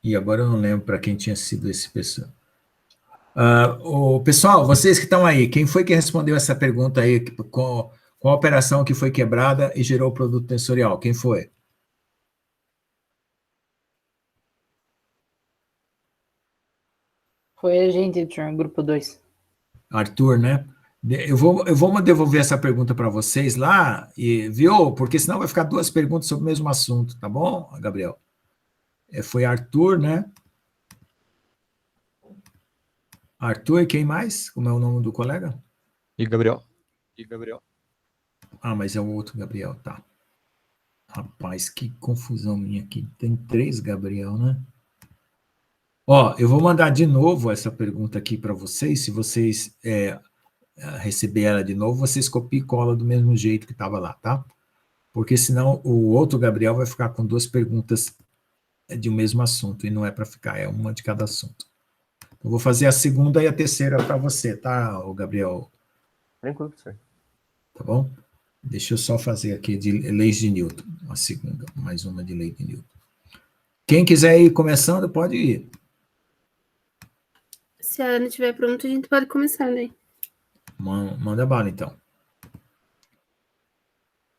e agora eu não lembro para quem tinha sido esse pessoal. Pessoal, vocês que estão aí, quem foi que respondeu essa pergunta aí, qual a operação que foi quebrada e gerou o produto tensorial? Quem foi? Foi a gente, grupo 2. Arthur, né? Eu vou devolver essa pergunta para vocês lá, viu? Porque senão vai ficar duas perguntas sobre o mesmo assunto, tá bom, Gabriel? Foi Arthur, né? Arthur e quem mais? Como é o nome do colega? E Gabriel. Ah, mas é o outro Gabriel, tá. Rapaz, que confusão minha aqui. Tem 3 Gabriel, né? Eu vou mandar de novo essa pergunta aqui para vocês. Se vocês receber ela de novo, vocês copiam e colam do mesmo jeito que estava lá, tá? Porque senão o outro Gabriel vai ficar com 2 perguntas de um mesmo assunto, e não é para ficar, é uma de cada assunto. Eu vou fazer a segunda e a terceira para você, tá, Gabriel? Tranquilo, professor. Tá bom? Deixa eu só fazer aqui de leis de Newton, a segunda, mais uma de lei de Newton. Quem quiser ir começando, pode ir. Se a Ana estiver pronta, a gente pode começar, né? Manda bala, então.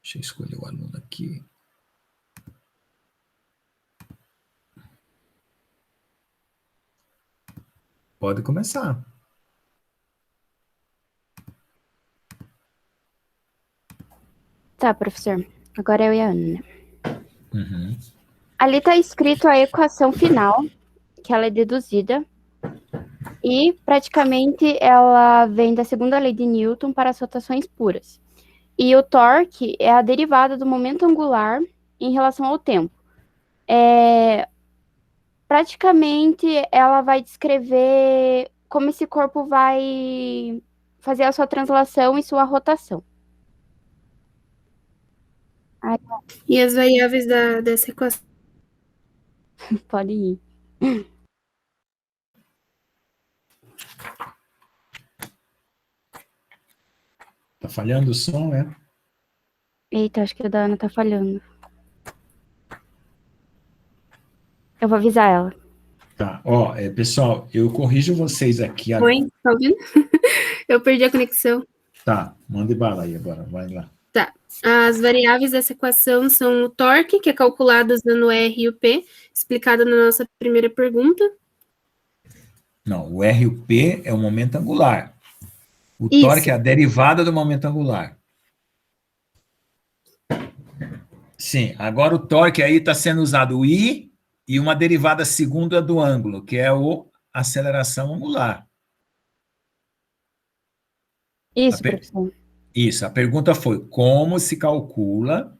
Deixa eu escolher o aluno aqui. Pode começar. Tá, professor. Agora eu e a Ana, né? Uhum. Ali está escrito a equação final, que ela é deduzida, e praticamente ela vem da segunda lei de Newton para as rotações puras. E o torque é a derivada do momento angular em relação ao tempo. Praticamente ela vai descrever como esse corpo vai fazer a sua translação e sua rotação. E as variáveis dessa equação? Pode ir. Tá falhando o som, né? Eita, acho que a da Ana tá falhando. Eu vou avisar ela. Tá, pessoal, eu corrijo vocês aqui agora. Oi, tá ouvindo? Eu perdi a conexão. Tá, mande bala aí agora, vai lá. Tá. As variáveis dessa equação são o torque, que é calculado usando o R e o P, explicado na nossa primeira pergunta. Não, o R e o P é o momento angular. O Isso. torque é a derivada do momento angular. Sim, agora o torque aí está sendo usado o I e uma derivada segunda do ângulo, que é a aceleração angular. Isso, professor. Isso, a pergunta foi como se calcula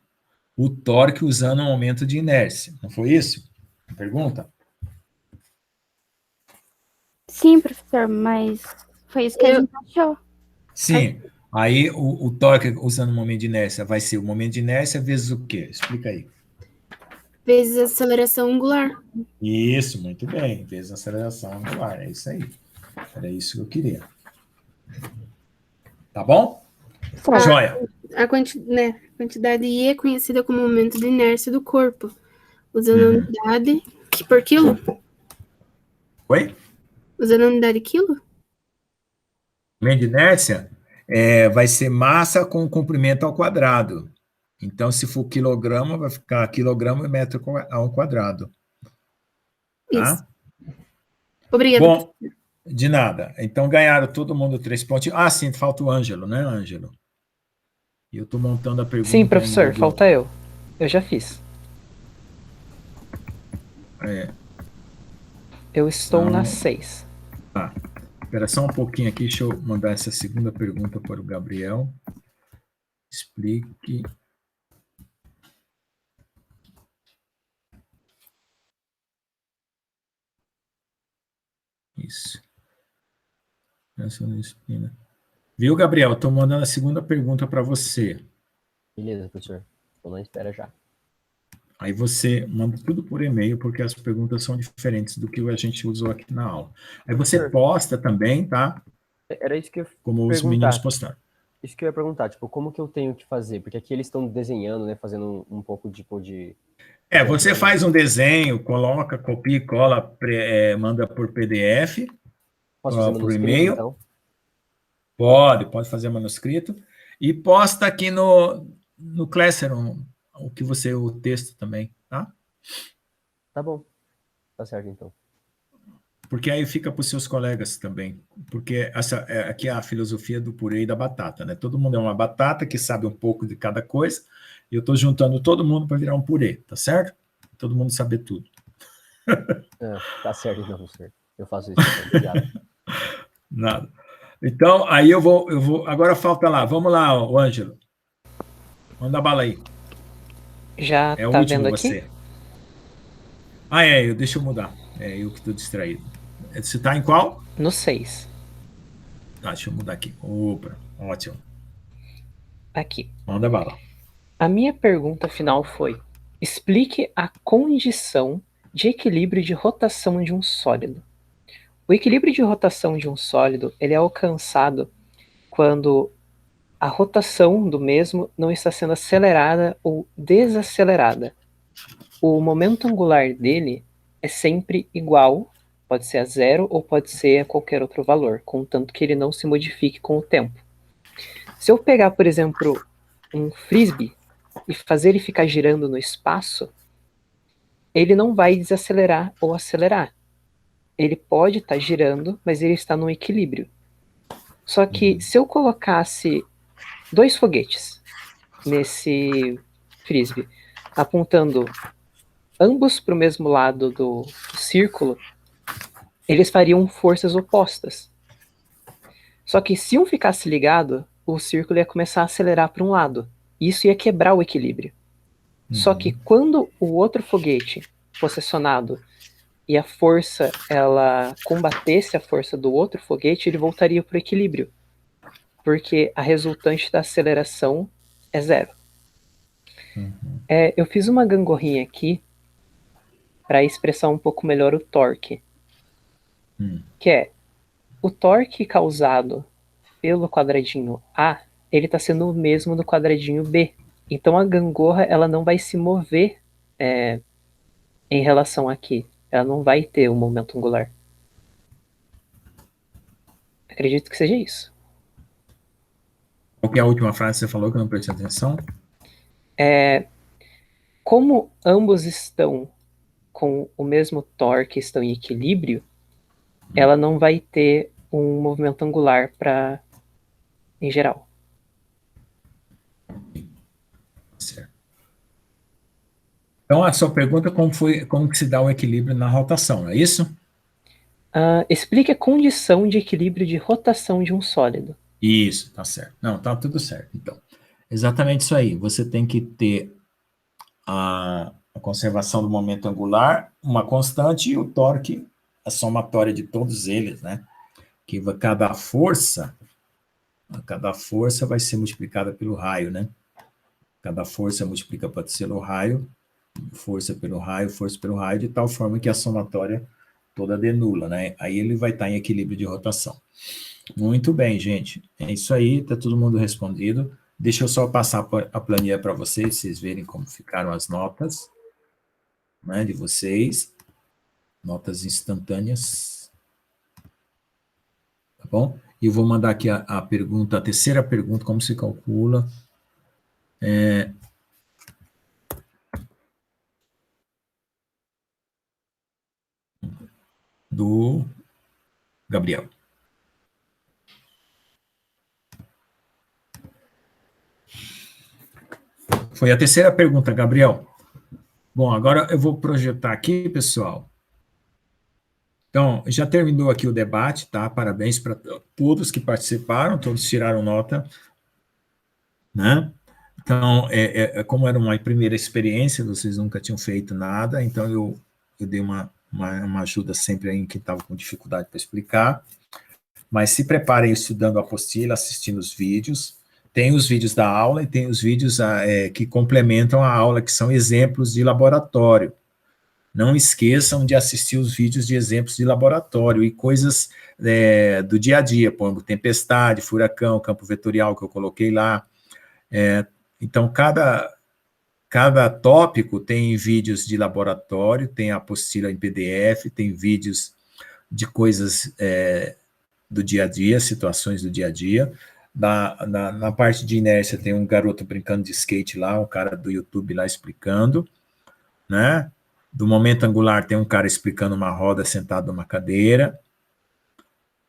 o torque usando um aumento de inércia. Não foi isso? Pergunta? Sim, professor, mas foi isso que a gente achou. Sim. Aí o torque usando o momento de inércia vai ser o momento de inércia vezes o quê? Explica aí. Vezes a aceleração angular. Isso, muito bem. Vezes a aceleração angular. É isso aí. Era isso que eu queria. Tá bom? Joia. A quantidade I é conhecida como momento de inércia do corpo, usando a unidade por quilo. Oi? Usando a unidade quilo? Momento de inércia vai ser massa com comprimento ao quadrado. Então, se for quilograma, vai ficar quilograma e metro ao quadrado. Tá? Isso. Obrigada. Bom, de nada. Então, ganharam todo mundo 3 pontos. Ah, sim, falta o Ângelo, né, Ângelo? E eu estou montando a pergunta. Sim, professor, falta eu. Eu já fiz. Eu estou na 6. Tá. Espera só um pouquinho aqui, deixa eu mandar essa segunda pergunta para o Gabriel. Explique. Isso. Essa disciplina. Viu, Gabriel? Estou mandando a segunda pergunta para você. Beleza, professor. Estou na espera já. Aí você manda tudo por e-mail, porque as perguntas são diferentes do que a gente usou aqui na aula. Aí você posta também, tá? Era isso que eu ia Como os meninos postaram. Isso que eu ia perguntar, tipo, como que eu tenho que fazer? Porque aqui eles estão desenhando, né, fazendo um pouco tipo de... Você faz um desenho, coloca, copia e cola, manda por PDF, Posso fazer por manuscrito, e-mail. então? Pode fazer manuscrito. E posta aqui no Classroom o texto também, tá? Tá bom. Tá certo, então. Porque aí fica para os seus colegas também. Porque aqui é a filosofia do purê e da batata, né? Todo mundo é uma batata que sabe um pouco de cada coisa, e eu estou juntando todo mundo para virar um purê, tá certo? Todo mundo saber tudo. Tá certo, então, professor. Eu faço isso, então. Obrigado. Nada. Então, aí eu vou... Agora falta lá. Vamos lá, o Ângelo. Manda bala aí. Já é o tá último vendo você. aqui? Deixa eu mudar. Eu que estou distraído. Você está em qual? No 6. Tá, deixa eu mudar aqui. Opa, ótimo. Aqui. Manda bala. A minha pergunta final foi: explique a condição de equilíbrio de rotação de um sólido. O equilíbrio de rotação de um sólido ele é alcançado quando a rotação do mesmo não está sendo acelerada ou desacelerada. O momento angular dele é sempre igual, pode ser a 0 ou pode ser a qualquer outro valor, contanto que ele não se modifique com o tempo. Se eu pegar, por exemplo, um frisbee e fazer ele ficar girando no espaço, ele não vai desacelerar ou acelerar. Ele pode estar girando, mas ele está no equilíbrio. Só que se eu colocasse 2 foguetes nesse frisbee, apontando ambos para o mesmo lado do círculo, eles fariam forças opostas. Só que se um ficasse ligado, o círculo ia começar a acelerar para um lado. Isso ia quebrar o equilíbrio. Só que quando o outro foguete fosse acionado e a força ela combatesse a força do outro foguete, ele voltaria para o equilíbrio. Porque a resultante da aceleração é 0. Eu fiz uma gangorrinha aqui para expressar um pouco melhor o torque. Que é o torque causado pelo quadradinho A, ele está sendo o mesmo do quadradinho B. Então a gangorra ela não vai se mover em relação aqui. Ela não vai ter um momento angular. Acredito que seja isso. Qual que é a última frase que você falou que eu não prestei atenção? Como ambos estão com o mesmo torque, estão em equilíbrio, ela não vai ter um movimento angular em geral. Certo. Então, a sua pergunta é como que se dá o equilíbrio na rotação, é isso? Explique a condição de equilíbrio de rotação de um sólido. Isso, tá certo. Não, tá tudo certo. Então, exatamente isso aí. Você tem que ter a conservação do momento angular, uma constante, e o torque, a somatória de todos eles, né? Que cada força vai ser multiplicada pelo raio, né? Cada força multiplica pelo raio, força pelo raio, de tal forma que a somatória toda dê nula, né? Aí ele vai estar em equilíbrio de rotação. Muito bem, gente. É isso aí, tá todo mundo respondido. Deixa eu só passar a planilha para vocês verem como ficaram as notas, né, de vocês. Notas instantâneas. Tá bom? E eu vou mandar aqui a pergunta, a terceira pergunta, como se calcula. Do Gabriel. Foi a terceira pergunta, Gabriel. Bom, agora eu vou projetar aqui, pessoal. Então, já terminou aqui o debate, tá? Parabéns para todos que participaram, todos tiraram nota, né? Então, como era uma primeira experiência, vocês nunca tinham feito nada, então eu dei uma ajuda sempre aí em quem estava com dificuldade para explicar. Mas se preparem estudando a apostila, assistindo os vídeos. Tem os vídeos da aula e tem os vídeos que complementam a aula, que são exemplos de laboratório. Não esqueçam de assistir os vídeos de exemplos de laboratório e coisas do dia a dia, por exemplo, tempestade, furacão, campo vetorial que eu coloquei lá. Então, cada tópico tem vídeos de laboratório, tem a apostila em PDF, tem vídeos de coisas do dia a dia, situações do dia a dia. Na parte de inércia tem um garoto brincando de skate lá, um cara do YouTube lá explicando, né? Do momento angular tem um cara explicando uma roda sentado numa cadeira,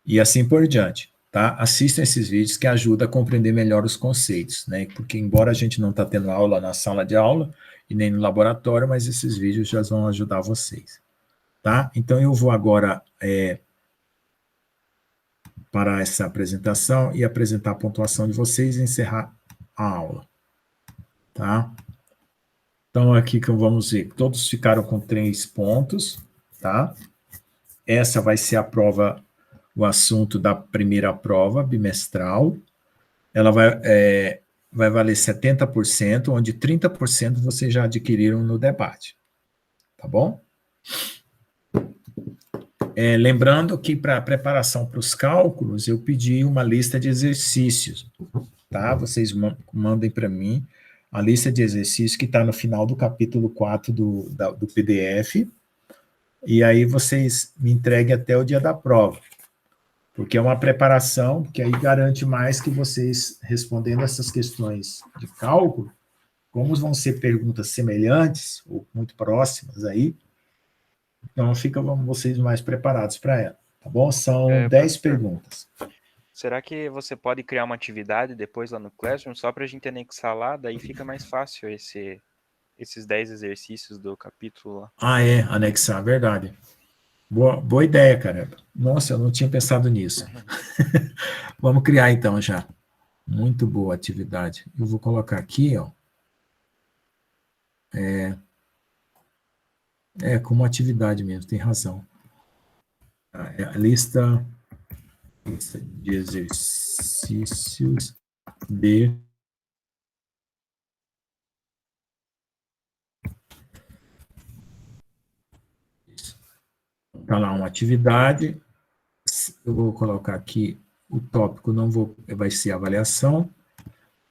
e assim por diante, tá? Assistam esses vídeos que ajudam a compreender melhor os conceitos, né? Porque embora a gente não está tendo aula na sala de aula e nem no laboratório, mas esses vídeos já vão ajudar vocês, tá? Então eu vou agora parar essa apresentação e apresentar a pontuação de vocês e encerrar a aula, tá? Então, aqui que vamos ver, todos ficaram com 3 pontos, tá? Essa vai ser a prova, o assunto da primeira prova bimestral. Ela vai valer 70%, onde 30% vocês já adquiriram no debate, tá bom? Lembrando que para a preparação para os cálculos, eu pedi uma lista de exercícios, tá? Vocês mandem para mim a lista de exercícios que está no final do capítulo 4 do PDF, e aí vocês me entreguem até o dia da prova, porque é uma preparação que aí garante mais que vocês, respondendo essas questões de cálculo, como vão ser perguntas semelhantes, ou muito próximas aí, então vamos vocês mais preparados para ela, tá bom? São 10 perguntas. Será que você pode criar uma atividade depois lá no Classroom, só para a gente anexar lá, daí fica mais fácil esses 10 exercícios do capítulo lá? Anexar, verdade. Boa ideia, cara. Nossa, eu não tinha pensado nisso. Vamos criar então já. Muito boa atividade. Eu vou colocar aqui, ó. Como atividade mesmo, tem razão. A lista de exercícios de tá lá uma atividade. Eu vou colocar aqui o tópico, vai ser avaliação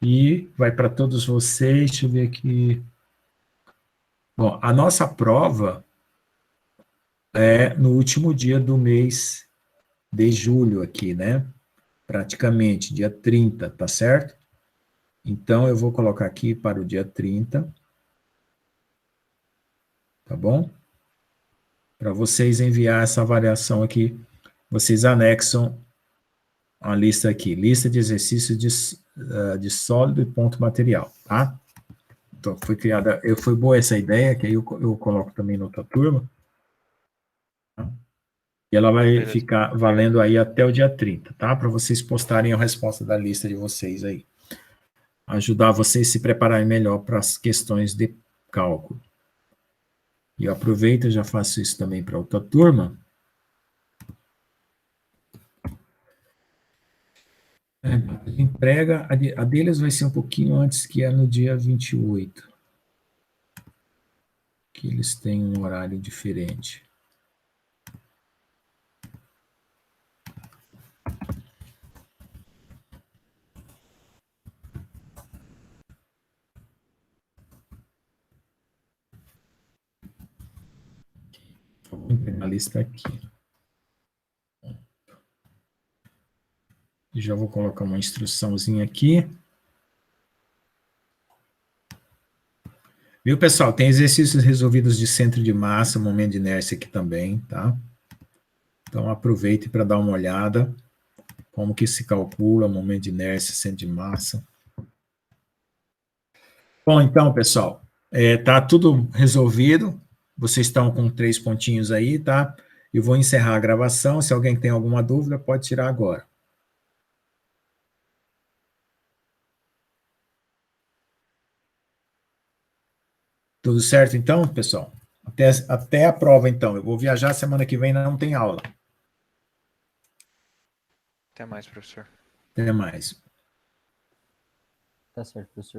e vai para todos vocês. Deixa eu ver aqui. Bom, a nossa prova é no último dia do mês de julho aqui, né? Praticamente, dia 30, tá certo? Então, eu vou colocar aqui para o dia 30, tá bom? Para vocês enviar essa avaliação aqui, vocês anexam a lista aqui, lista de exercícios de sólido e ponto material, tá? Então, foi boa essa ideia, que aí eu coloco também na outra turma. E ela vai ficar valendo aí até o dia 30, tá? Para vocês postarem a resposta da lista de vocês aí. Ajudar vocês a se prepararem melhor para as questões de cálculo. E eu aproveito e já faço isso também para outra turma. Entrega, a deles vai ser um pouquinho antes, que é no dia 28. Que eles têm um horário diferente. Vou pegar a lista aqui. E já vou colocar uma instruçãozinha aqui. Viu, pessoal? Tem exercícios resolvidos de centro de massa, momento de inércia aqui também, tá? Então, aproveite para dar uma olhada como que se calcula momento de inércia, centro de massa. Bom, então, pessoal, tá tudo resolvido. Vocês estão com 3 pontinhos aí, tá? Eu vou encerrar a gravação. Se alguém tem alguma dúvida, pode tirar agora. Tudo certo, então, pessoal? Até a prova, então. Eu vou viajar semana que vem, não tem aula. Até mais, professor. Até mais. Tá certo, professor.